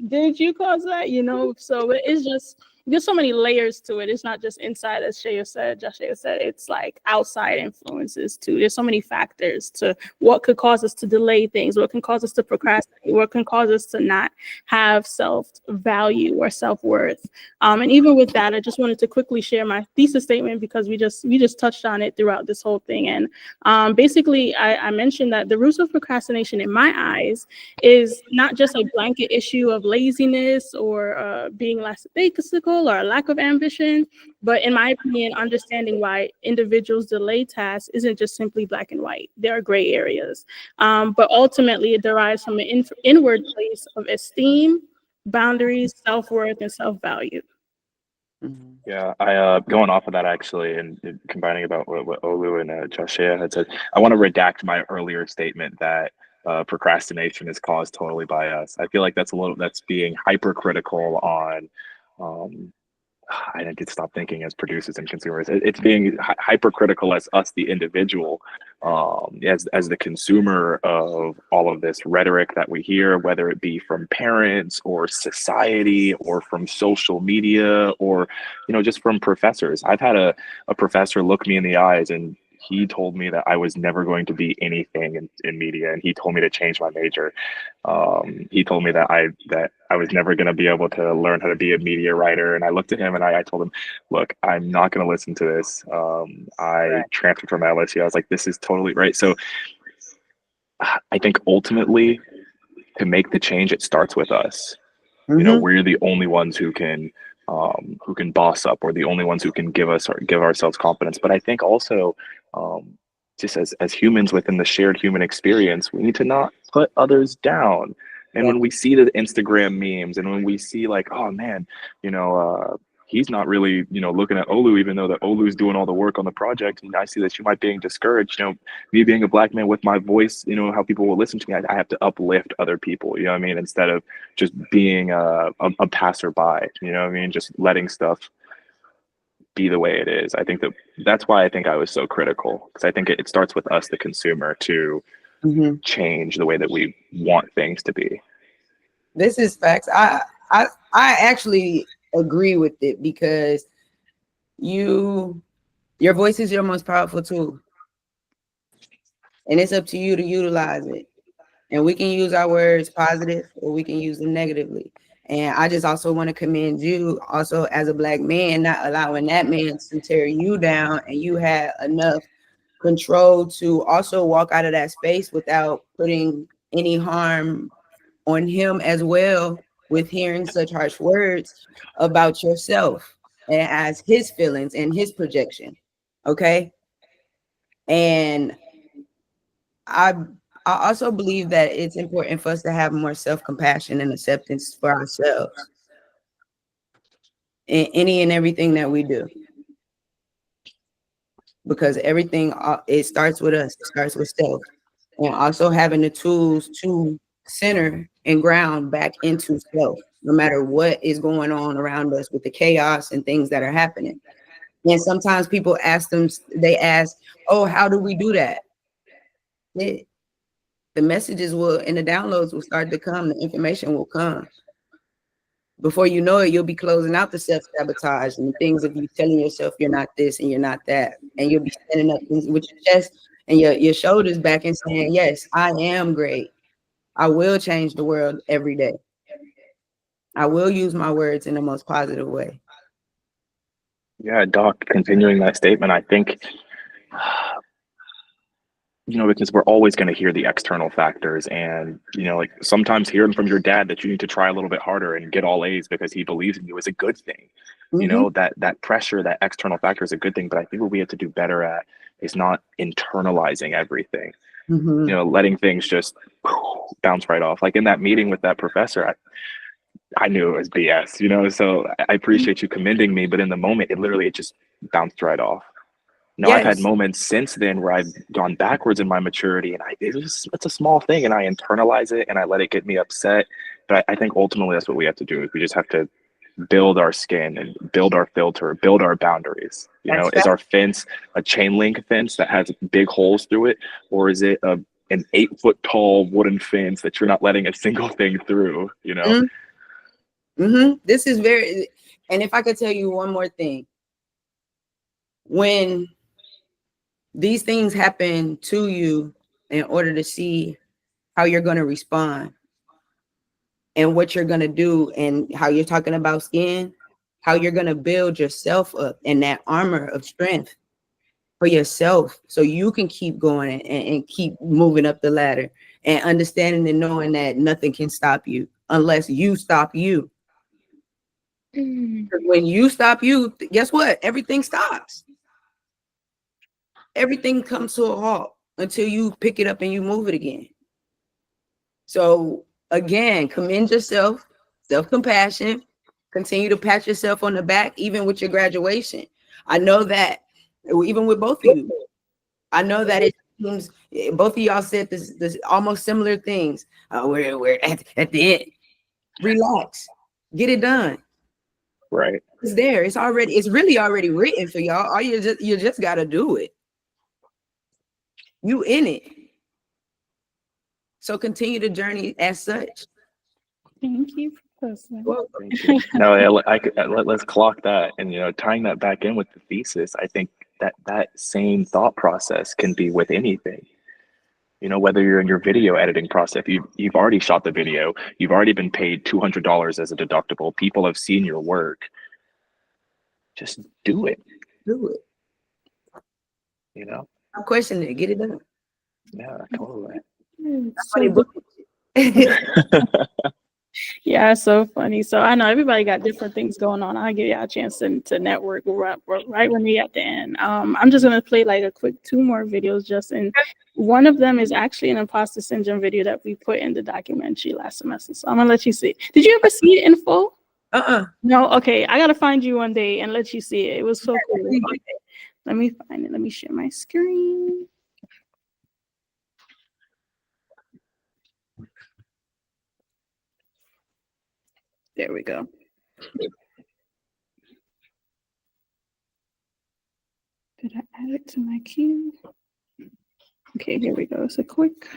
Did you cause that? So it's just there's so many layers to it. It's not just inside, as Joshua said. It's like outside influences too. There's so many factors to what could cause us to delay things, what can cause us to procrastinate, what can cause us to not have self-value or self-worth. And even with that, I just wanted to quickly share my thesis statement because we just touched on it throughout this whole thing. And basically, I mentioned that the roots of procrastination, in my eyes, is not just a blanket issue of laziness or being lackadaisical or a lack of ambition, but in my opinion, understanding why individuals delay tasks isn't just simply black and white. There are gray areas, but ultimately it derives from an inward place of esteem, boundaries, self-worth, and self-value. Yeah, I going off of that actually, and combining about what Olu and Joshua had said, I want to redact my earlier statement that procrastination is caused totally by us. I feel like that's being hypercritical on. I need to stop thinking as producers and consumers. It's being hypercritical as us, the individual, as the consumer of all of this rhetoric that we hear, whether it be from parents or society or from social media or, just from professors. I've had a professor look me in the eyes and he told me that I was never going to be anything in media, and he told me to change my major. He told me that I was never going to be able to learn how to be a media writer. And I looked at him and I told him, look, I'm not going to listen to this. I transferred from LSU. I was like, this is totally right. So I think ultimately to make the change, it starts with us. We're the only ones who can boss up, or the only ones who can give ourselves confidence. But I think also, just as humans within the shared human experience, we need to not put others down. And when we see the Instagram memes, and when we see like, oh man, he's not really, looking at Olu, even though that Olu's doing all the work on the project. And I see that she might be discouraged. Me being a Black man with my voice, how people will listen to me, I have to uplift other people, you know what I mean? Instead of just being a passerby, you know what I mean? Just letting stuff be the way it is. I think that's why I think I was so critical, because I think it starts with us, the consumer, to change the way that we want things to be. This is facts. I actually agree with it, because your voice is your most powerful tool, and it's up to you to utilize it. And we can use our words positive, or we can use them negatively. And I just also want to commend you also as a Black man, not allowing that man to tear you down, and you had enough control to also walk out of that space without putting any harm on him as well, with hearing such harsh words about yourself and as his feelings and his projection. Okay. And I also believe that it's important for us to have more self-compassion and acceptance for ourselves in any and everything that we do, because everything, it starts with us. It starts with self, and also having the tools to center and ground back into self, no matter what is going on around us with the chaos and things that are happening. And sometimes people ask, oh, how do we do that? The messages will, and the downloads will start to come. The information will come. Before you know it, you'll be closing out the self-sabotage and the things of you telling yourself you're not this and you're not that. And you'll be standing up with your chest and your shoulders back and saying, yes, I am great. I will change the world every day. I will use my words in the most positive way. Yeah, Doc, continuing that statement, I think, because we're always going to hear the external factors, and, like sometimes hearing from your dad that you need to try a little bit harder and get all A's because he believes in you is a good thing. That pressure, that external factor is a good thing, but I think what we have to do better at is not internalizing everything. Letting things just bounce right off. Like in that meeting with that professor, I knew it was BS, so I appreciate you commending me, but in the moment, it just bounced right off. Yes. I've had moments since then where I've gone backwards in my maturity, and it's a small thing, and I internalize it and I let it get me upset. But I think ultimately that's what we have to do. Is we just have to build our skin and build our filter, build our boundaries. Is our fence a chain link fence that has big holes through it, or is it an 8-foot tall wooden fence that you're not letting a single thing through? This is very, and if I could tell you one more thing, when these things happen to you, in order to see how you're going to respond and what you're going to do, and how you're talking about skin, how you're going to build yourself up in that armor of strength for yourself, so you can keep going and keep moving up the ladder, and understanding and knowing that nothing can stop you unless you stop you. When you stop you, guess what? Everything stops. Everything comes to a halt until you pick it up and you move it again. So again, commend yourself, self-compassion, continue to pat yourself on the back, even with your graduation. I know that, even with both of you, I know that it seems both of y'all said this almost similar things. We're at the end. Relax, get it done. Right. It's there. It's really already written for y'all. All you just got to do it. You in it. So continue the journey as such. Thank you, Professor. No, let's clock that, and tying that back in with the thesis. I think that same thought process can be with anything. Whether you're in your video editing process, you've already shot the video, you've already been paid $200 as a deductible. People have seen your work. Just do it. Do it. I'm questioning it. Get it done. Yeah, totally. Yeah, so funny. So I know everybody got different things going on. I'll give y'all a chance to network right when we at the end. I'm just gonna play like a quick 2 more videos, Justin. One of them is actually an imposter syndrome video that we put in the documentary last semester. So I'm gonna let you see. Did you ever see it in full? No, okay. I gotta find you one day and let you see it. It was so cool. Okay, let me find it. Let me share my screen. There we go. Did I add it to my queue? Okay, here we go. It's a quick.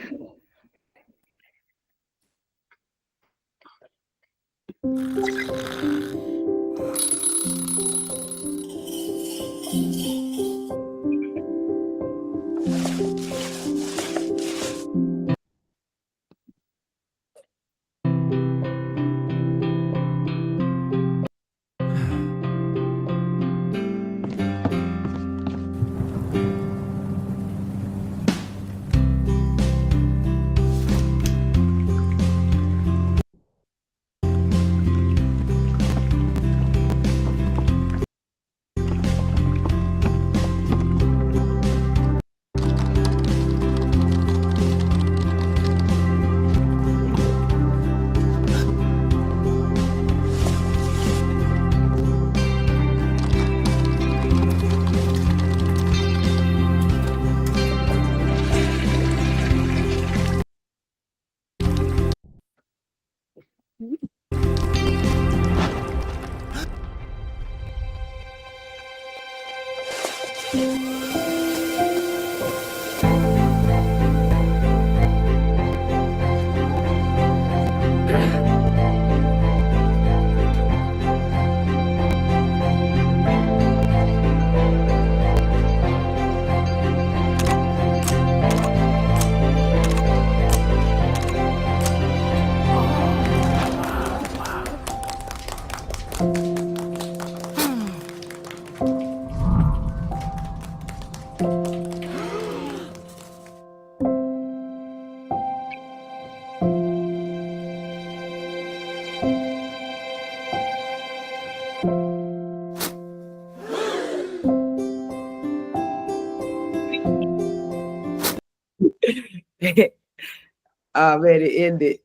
Already ended.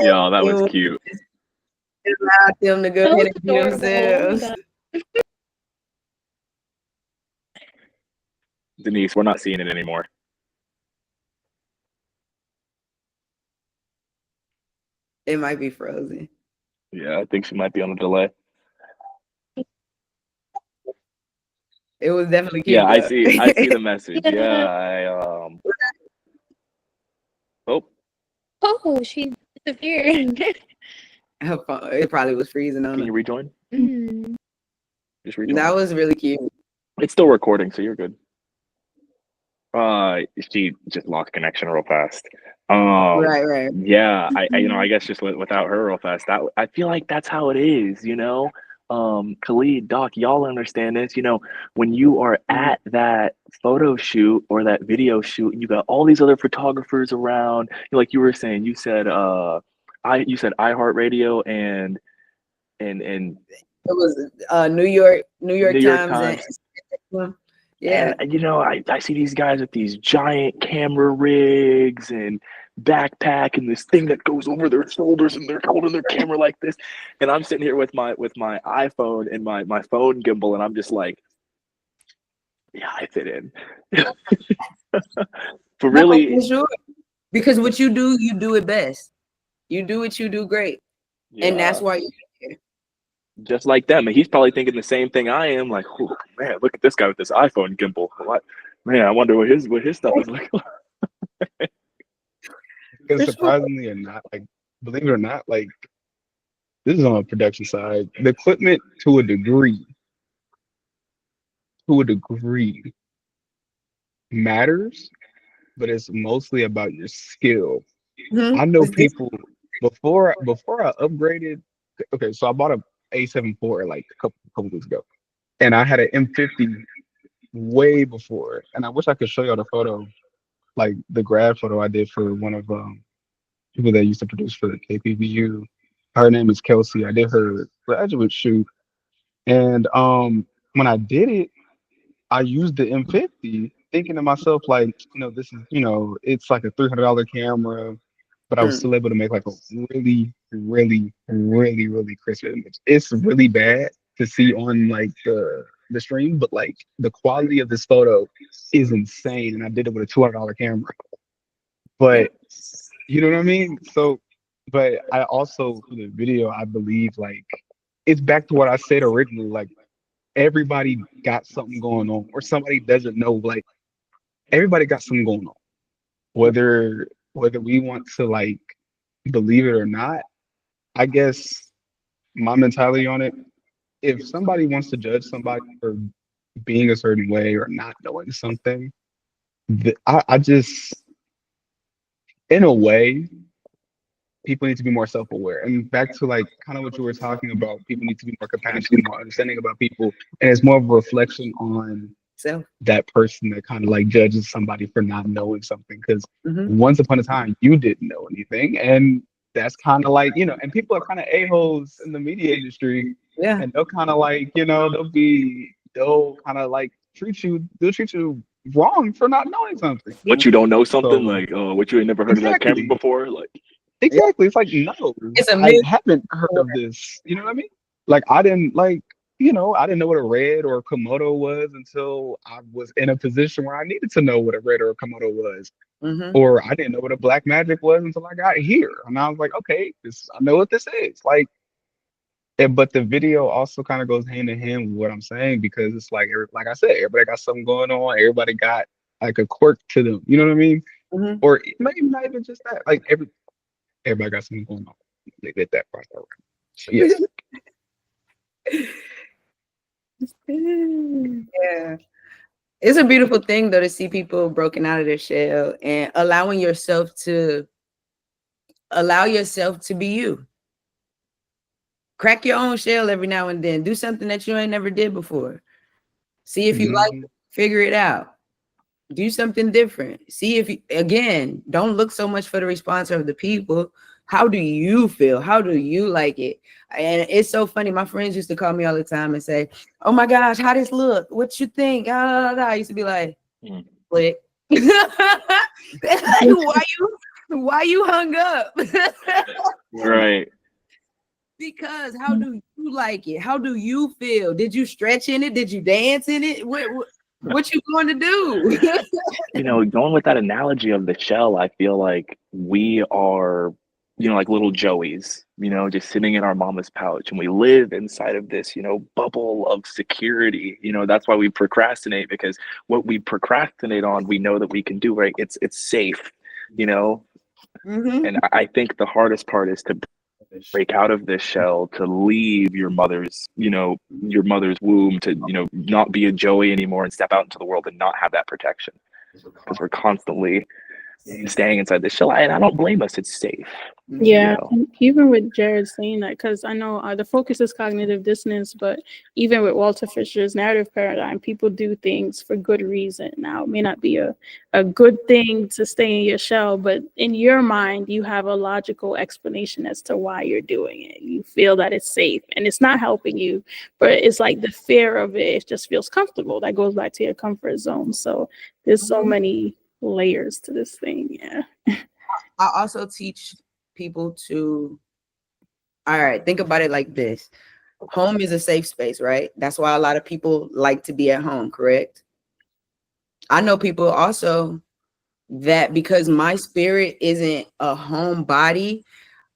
Yeah, that was cute. It allowed them to go That was ahead and be adorable. Oh my themselves. God. Denise, we're not seeing it anymore. It might be frozen. Yeah, I think she might be on a delay. It was definitely cute. Yeah, I though. see the message. Yeah. Yeah, oh, Oh, she disappeared. Her phone, it probably was freezing on can her. you rejoin? Mm. Just rejoin. That was really cute. It's still recording, so you're good. She just lost connection real fast. Right. Yeah, I guess just without her real fast. That I feel like that's how it is, Khalid, Doc, y'all understand this, when you are at that photo shoot or that video shoot, and you got all these other photographers around. Like you were saying, you said iHeartRadio and It was New York New York Times and yeah. And I see these guys with these giant camera rigs and backpack and this thing that goes over their shoulders, and they're holding their camera like this. And I'm sitting here with my iPhone and my phone gimbal, and I'm just like, yeah, I fit in. But really, No, for sure. Because what you do it best. You do what you do great. yeah, And that's why you're here. just like them. And he's probably thinking the same thing I am. Like, oh man, look at this guy with this iPhone gimbal. What? Man, I wonder what his stuff is like. Because surprisingly or not, like, believe it or not, like, this is on a production side. The equipment to a degree matters, but it's mostly about your skill. I know people before I upgraded. Okay, so I bought a A7 IV like a couple weeks ago, and I had an M50 way before. And I wish I could show y'all the photo, like the grad photo I did for one of people that used to produce for the KPVU. Her name is Kelsey. I did her graduate shoot, and when I did it, I used the M50, thinking to myself like, this is, it's like a $300 camera. but I was still able to make like a really, really, really, really crisp image. It's really bad to see on like the stream, but like the quality of this photo is insane. And I did it with a $200 camera. But you know what I mean? So, but I also for the video, I believe like it's back to what I said originally. Like everybody got something going on, or somebody doesn't know. Like everybody got something going on, whether we want to like believe it or not. I guess my mentality on it, if somebody wants to judge somebody for being a certain way or not knowing something, I just, in a way, people need to be more self-aware. And back to like kind of what you were talking about, people need to be more compassionate, more understanding about people. And it's more of a reflection on that person that kind of like judges somebody for not knowing something. Because once upon a time, you didn't know anything. And that's kind of like, you know, and people are kind of a-holes in the media industry. Yeah. And they'll kind of like, you know, they'll kind of like treat you wrong for not knowing something. What you don't know something, So, like what you ain't never heard of that camera before, like exactly. It's like, no, I haven't heard of this. You know what I mean? Like I didn't like, you know, I didn't know what a red or a Komodo was until I was in a position where I needed to know what a red or a Komodo was. Or I didn't know what a black magic was until I got here. And I was like, okay, I know what this is. Like, but the video also kind of goes hand in hand with what I'm saying, because it's like, like I said, everybody got something going on. Everybody got like a quirk to them. You know what I mean? Or maybe not even just that. Like everybody got something going on. They did that part right. So yes. Yeah. It's a beautiful thing though to see people broken out of their shell and allow yourself to be you. Crack your own shell every now and then. Do something that you ain't never did before. See if you like it, figure it out. Do something different. See if you, again, don't look so much for the response of the people. How do you feel? How do you like it? And it's so funny. My friends used to call me all the time and say, "Oh my gosh, how this look? What you think?" I used to be like, "Click." Why you hung up? Right. Because how do you like it? How do you feel? Did you stretch in it? Did you dance in it? What you going to do? You know, going with that analogy of the shell, I feel like we are, you know, like little Joeys, you know, just sitting in our mama's pouch, and we live inside of this, you know, bubble of security. You know, that's why we procrastinate, because what we procrastinate on, we know that we can do, right? It's safe, you know. And I think the hardest part is to break out of this shell, to leave your mother's womb, to, you know, not be a Joey anymore and step out into the world and not have that protection, because we're constantly staying inside the shell. And I don't blame us. It's safe. Yeah, You know? even with Jared saying that, because I know the focus is cognitive dissonance, but even with Walter Fisher's narrative paradigm, people do things for good reason. Now, it may not be a good thing to stay in your shell, but in your mind, you have a logical explanation as to why you're doing it. You feel that it's safe and it's not helping you, but it's like the fear of it just feels comfortable. That goes back to your comfort zone. So there's so many layers to this thing. Yeah. I also teach people to, all right, think about it like this. Home is a safe space, right? That's why a lot of people like to be at home, correct? I know people also that because my spirit isn't a home body,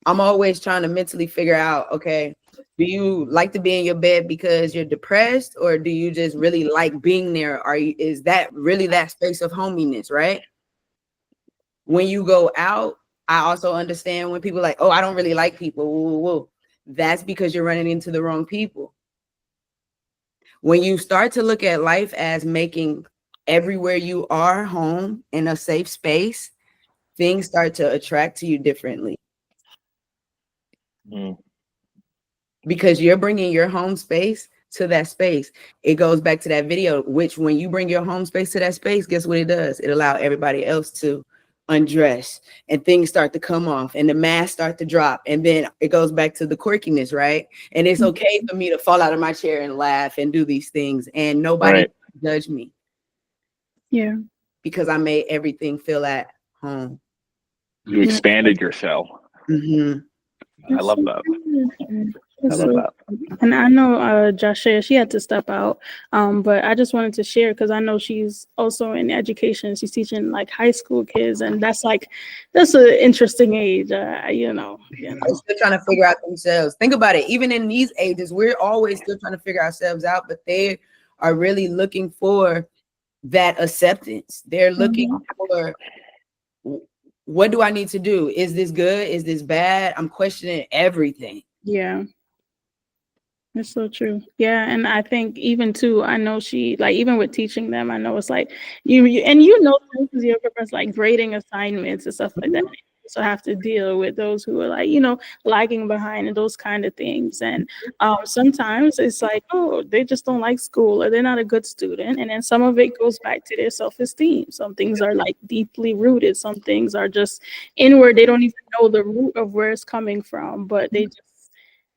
I'm always trying to mentally figure out, okay, do you like to be in your bed because you're depressed, or do you just really like being there? Is that really that space of hominess, right? When you go out, I also understand when people are like, oh, I don't really like people. Whoa, whoa, whoa. That's because you're running into the wrong people. When you start to look at life as making everywhere you are home in a safe space, things start to attract to you differently. Because you're bringing your home space to that space. It goes back to that video, which when you bring your home space to that space, guess what it does? It allows everybody else to undress, and things start to come off, and the mask start to drop, and then it goes back to the quirkiness, right? And it's okay for me to fall out of my chair and laugh and do these things, and nobody judge me. Yeah, because I made everything feel at home. You expanded your shell. Mhm. I love that. I love that. And I know Joshua, she had to step out, but I just wanted to share because I know she's also in education. She's teaching like high school kids, and that's an interesting age, you know. They're still trying to figure out themselves. Think about it. Even in these ages, we're always still trying to figure ourselves out, but they are really looking for that acceptance. They're looking for, what do I need to do? Is this good? Is this bad? I'm questioning everything. Yeah. It's so true. Yeah. And I think even too, I know she, like, even with teaching them, I know it's like you and you know, this is your purpose, like grading assignments and stuff like that. So have to deal with those who are like, you know, lagging behind and those kind of things. And sometimes it's like, oh, they just don't like school or they're not a good student. And then some of it goes back to their self-esteem. Some things are like deeply rooted. Some things are just inward. They don't even know the root of where it's coming from, but they just,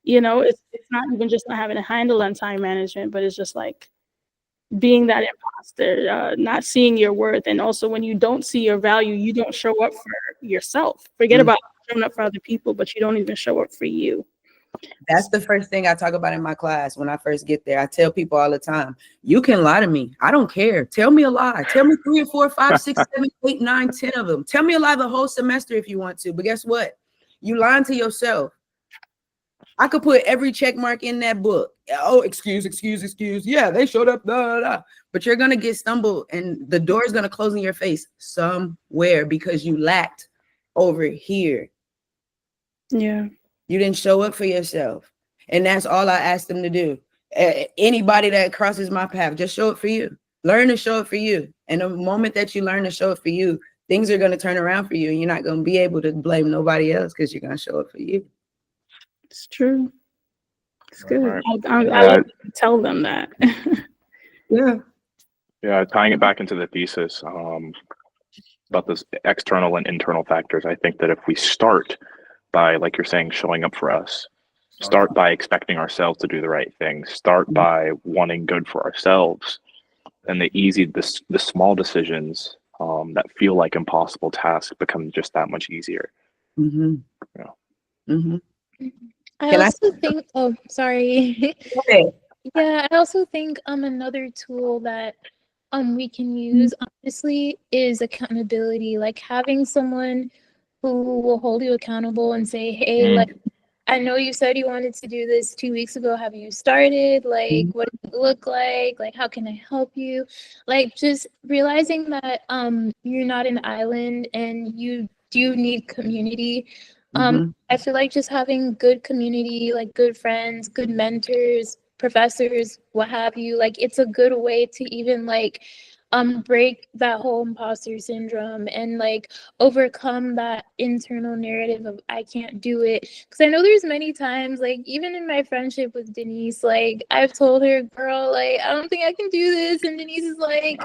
you know, it's not even just not having a handle on time management, but it's just like being that imposter, not seeing your worth. And also when you don't see your value, you don't show up for yourself. Forget about showing up for other people, but you don't even show up for you. That's the first thing I talk about in my class when I first get there. I tell people all the time, you can lie to me. I don't care. Tell me a lie. Tell me 3 or 4, 5, 6, 7, 8, 9, 10 of them. Tell me a lie the whole semester if you want to. But guess what? You lying to yourself. I could put every check mark in that book. Oh, excuse. Yeah, they showed up. Blah, blah. But you're going to get stumbled and the door is going to close in your face somewhere because you lacked over here. Yeah. You didn't show up for yourself. And that's all I ask them to do. Anybody that crosses my path, just show it for you. Learn to show it for you. And the moment that you learn to show it for you, things are going to turn around for you. And you're not going to be able to blame nobody else because you're going to show it for you. It's true. It's good. Right. I like to tell them that. Yeah. Tying it back into the thesis about this external and internal factors, I think that if we start by, like you're saying, showing up for us, start by expecting ourselves to do the right thing, start by wanting good for ourselves, and the small decisions that feel like impossible tasks become just that much easier. Mm-hmm. Yeah. Mm-hmm. I also think, oh, sorry. Okay. Yeah, I also think another tool that we can use honestly is accountability, like having someone who will hold you accountable and say, hey, like, I know you said you wanted to do this 2 weeks ago. Have you started? Like, what does it look like? Like, how can I help you? Like, just realizing that you're not an island and you do need community. I feel like just having good community, like good friends, good mentors, professors, what have you, like it's a good way to even like break that whole imposter syndrome and like overcome that internal narrative of I can't do it. Because I know there's many times, like even in my friendship with Denise, like I've told her, girl, like I don't think I can do this, and Denise is like,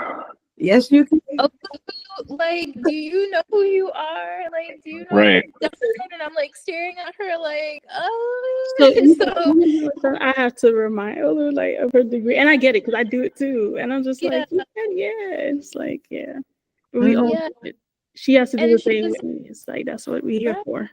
yes, you can. oh, like, do you know who you are? Like, do you know? Right. And I'm like staring at her, like, oh. So I have to remind her like of her degree, and I get it because I do it too, and I'm just like, yeah, it's like, yeah, we all do it. She has to do the same with me. It's like that's what we're here for.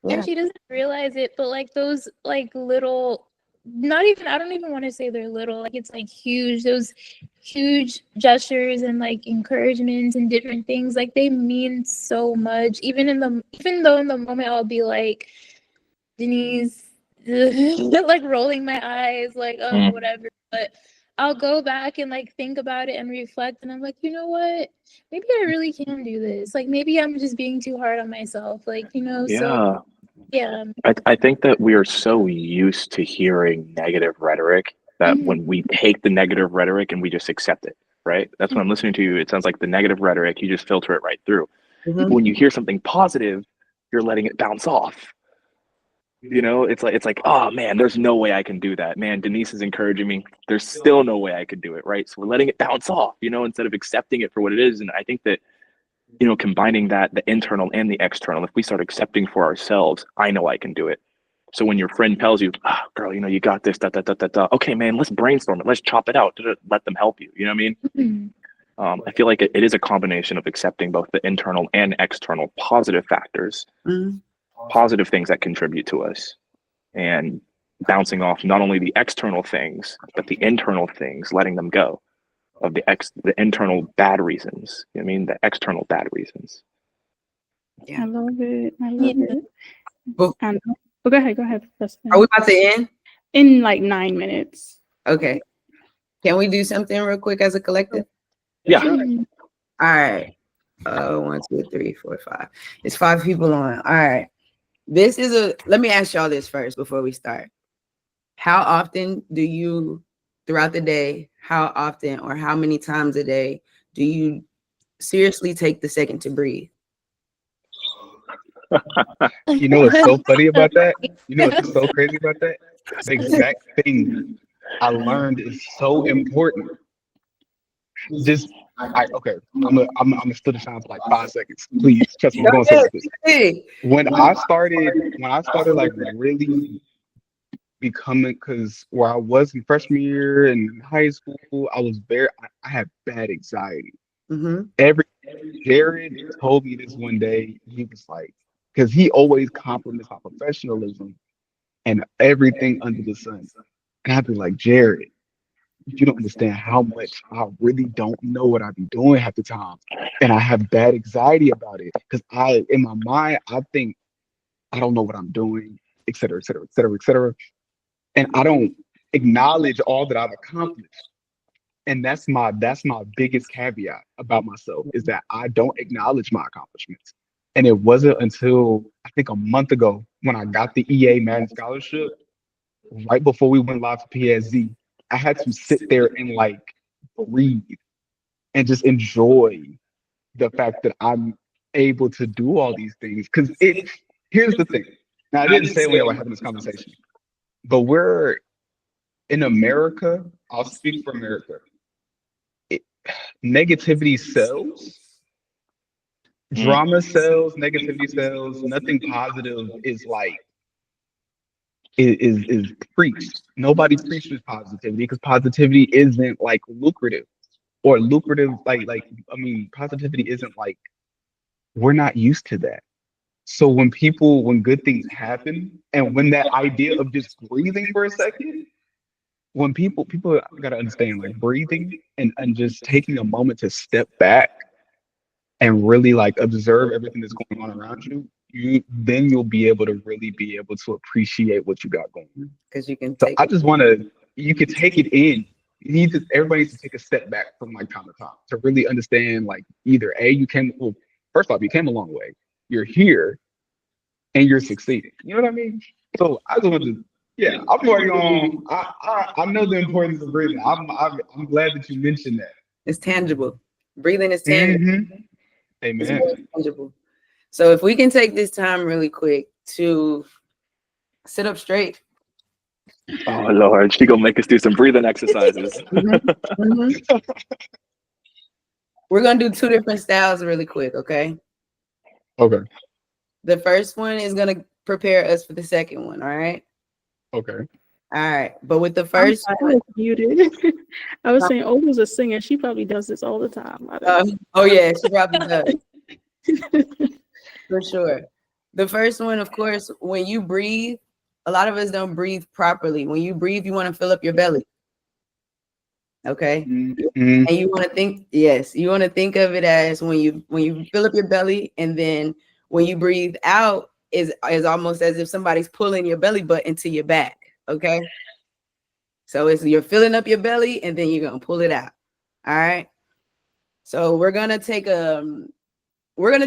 And she doesn't realize it, but like those like little, not even, I don't even want to say they're little, like it's like huge, those huge gestures and like encouragements and different things, like they mean so much. Even though in the moment I'll be like, Denise, like rolling my eyes, like, oh, whatever, but I'll go back and like think about it and reflect, and I'm like, you know what? Maybe I really can do this. Like maybe I'm just being too hard on myself. Like, you know, so yeah. I think that we are so used to hearing negative rhetoric that when we take the negative rhetoric and we just accept it, right? That's what I'm listening to you. It sounds like the negative rhetoric, you just filter it right through. But when you hear something positive, you're letting it bounce off. You know, it's like, oh man, there's no way I can do that. Man, Denise is encouraging me. There's still no way I could do it, right? So we're letting it bounce off, you know, instead of accepting it for what it is. And I think that, you know, combining that, the internal and the external, if we start accepting for ourselves, I know I can do it. So when your friend tells you, oh, girl, you know, you got this, da, da, da, da, da. Okay, man, let's brainstorm it. Let's chop it out. Let them help you. You know what I mean? I feel like it is a combination of accepting both the internal and external positive factors, positive things that contribute to us, and bouncing off not only the external things, but the internal things, letting them go of the internal bad reasons. You know what I mean? The external bad reasons. Yeah. I love it. I love Yeah. it. But And, go ahead. are we about to end? In like 9 minutes. Okay. Can we do something real quick as a collective? Yeah. Sure. All right. 1, 2, 3, 4, 5. It's 5 people on. All right. Let me ask y'all this first before we start. How often do you, throughout the day, how often or how many times a day do you seriously take the second to breathe? You know what's so funny about that? You know what's so crazy about that? The exact thing I learned is so important. Just okay. I'm gonna still the shine for like 5 seconds. Please, trust me, I'm going to say this. Hey. When I started like really becoming, because where I was in freshman year and in high school, I had bad anxiety. Jared told me this one day. He was like, because he always compliments my professionalism and everything under the sun. And I'd be like, Jared, you don't understand how much I really don't know what I be doing half the time. And I have bad anxiety about it. Because in my mind, I think I don't know what I'm doing, et cetera, et cetera, et cetera, et cetera. And I don't acknowledge all that I've accomplished. And that's my biggest caveat about myself, is that I don't acknowledge my accomplishments. And it wasn't until I think a month ago when I got the EA Madden Scholarship, right before we went live for PSZ, I had to sit there and like breathe and just enjoy the fact that I'm able to do all these things. Because here's the thing. Now, I didn't say it when we were having this conversation, but we're in America. I'll speak for America. Negativity sells. Drama sells, negativity sells. Nothing positive is like is preached. Nobody preaches positivity because positivity isn't like lucrative or lucrative. Positivity isn't like, we're not used to that. So when good things happen, and when that idea of just breathing for a second, when people gotta understand, like, breathing and just taking a moment to step back and really like observe everything that's going on around you, you'll be able to really be able to appreciate what you got going. Because you can So you could take it in. Everybody needs to take a step back from like time to time to really understand, like, either first off, you came a long way. You're here and you're succeeding. You know what I mean? So I just want to, I'm already on. I know the importance of breathing. I'm glad that you mentioned that. It's tangible. Breathing is tangible. Amen. It's very tangible. So if we can take this time really quick to sit up straight. Oh Lord, she gonna make us do some breathing exercises. We're gonna do 2 different styles really quick, okay? Okay. The first one is gonna prepare us for the second one, all right? Okay. All right, but with the first I was muted. I was saying, Olga's a singer. She probably does this all the time. Oh yeah, she probably does. For sure. The first one, of course, when you breathe, a lot of us don't breathe properly. When you breathe, you want to fill up your belly. Okay. And you want to think, you want to think of it as when you fill up your belly, and then when you breathe out is almost as if somebody's pulling your belly button to your back. Okay. So you're filling up your belly and then you're gonna pull it out. All right. So we're gonna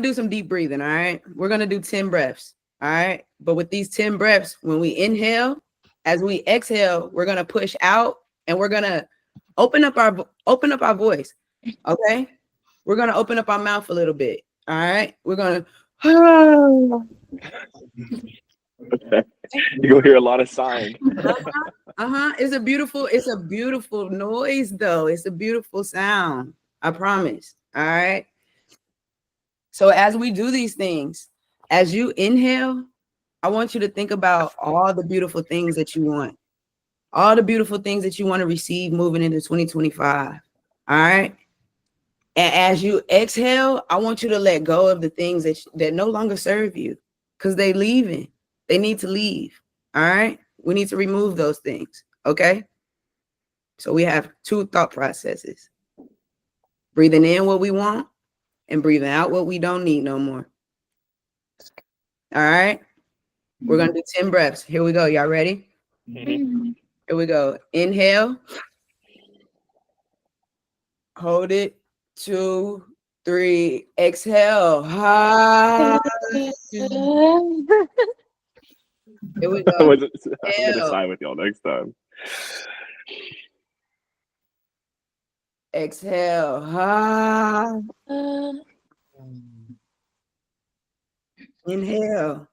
do some deep breathing. All right. We're gonna do 10 breaths. All right. But with these 10 breaths, when we inhale, as we exhale, we're gonna push out and we're gonna open up our voice. Okay. We're gonna open up our mouth a little bit. All right. We're gonna Okay. You're gonna hear a lot of sighing. It's a beautiful noise, though. It's a beautiful sound. I promise. All right. So as we do these things, as you inhale, I want you to think about all the beautiful things that you want, all the beautiful things that you want to receive moving into 2025. All right. And as you exhale, I want you to let go of the things that no longer serve you, because they leaving. They need to leave. All right. We need to remove those things. Okay. So we have two thought processes: breathing in what we want and breathing out what we don't need no more. All right. We're going to do 10 breaths. Here we go. Y'all ready? Mhm. Here we go. Inhale. Hold it. 2, 3. Exhale. Ah. Here we go. I'm gonna Exhale. side with y'all next time. Exhale. Ah. Inhale.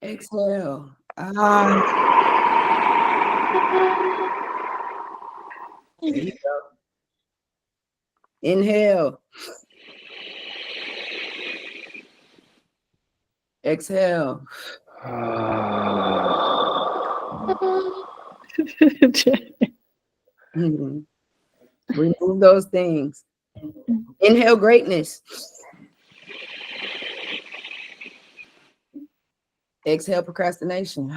Exhale. Ah. There you go. Inhale. Exhale. Remove those things. Inhale greatness. Exhale procrastination.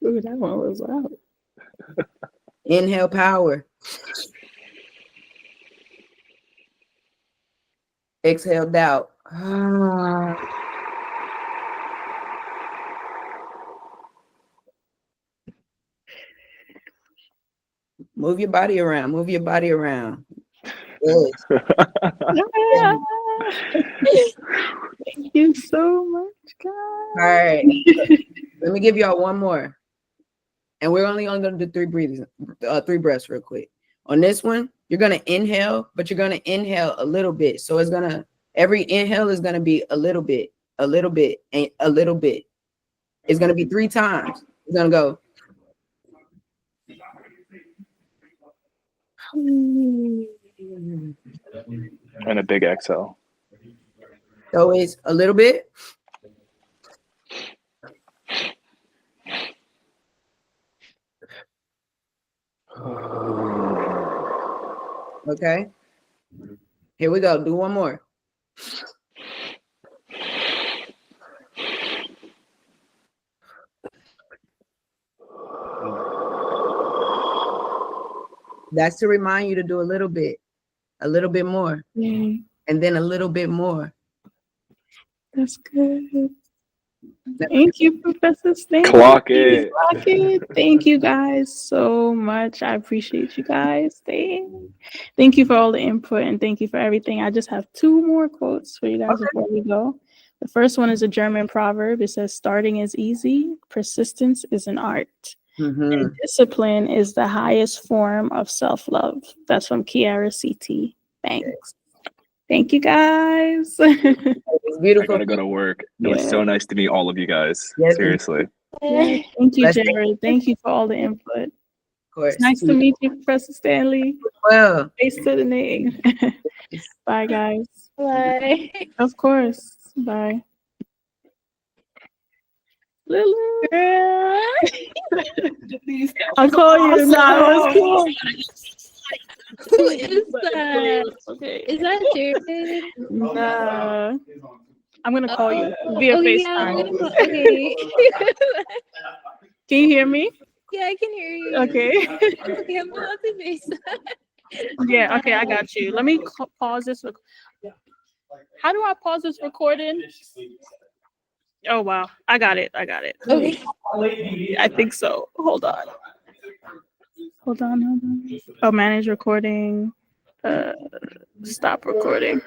Ooh, that one was loud. Inhale power. Exhale doubt. Move your body around. Move your body around. Good. Thank you so much, guys. All right. Let me give y'all one more. And we're only going to do 3 breaths real quick. On this one, you're going to inhale, but you're going to inhale a little bit. So it's going to, every inhale is going to be a little bit, a little bit, and a little bit. It's going to be 3 times. It's going to go. And a big exhale. So it's a little bit. Okay. Here we go. Do one more. That's to remind you to do a little bit more, and then a little bit more. That's good. Thank you, Professor Stanley. Clock it. Clock it. Thank you guys so much. I appreciate you guys staying. Thank you for all the input and thank you for everything. I just have 2 more quotes for you guys before we go. The first one is a German proverb. It says, starting is easy, persistence is an art. And discipline is the highest form of self-love. That's from Kierra C.T. Thanks. Thank you guys. It's beautiful. I gotta go to work. It was so nice to meet all of you guys. Yes, Seriously. Yeah, thank you, Jared. Thank you for all the input. Of course. It's nice to meet you, Professor Stanley. Well, Face to the name. Bye, guys. Bye. Of course. Bye. Lulu. I'll call you. Nah, that's cool. Who is that? Okay. Is that Jared? Nah. I'm gonna call you via FaceTime. Yeah, okay. Can you hear me? Yeah, I can hear you. Okay. Okay, I'm about to FaceTime. Yeah, okay, I got you. Let me pause this. How do I pause this recording? Oh, wow. I got it. Okay. I think so. Hold on. Oh, manage recording. Stop recording.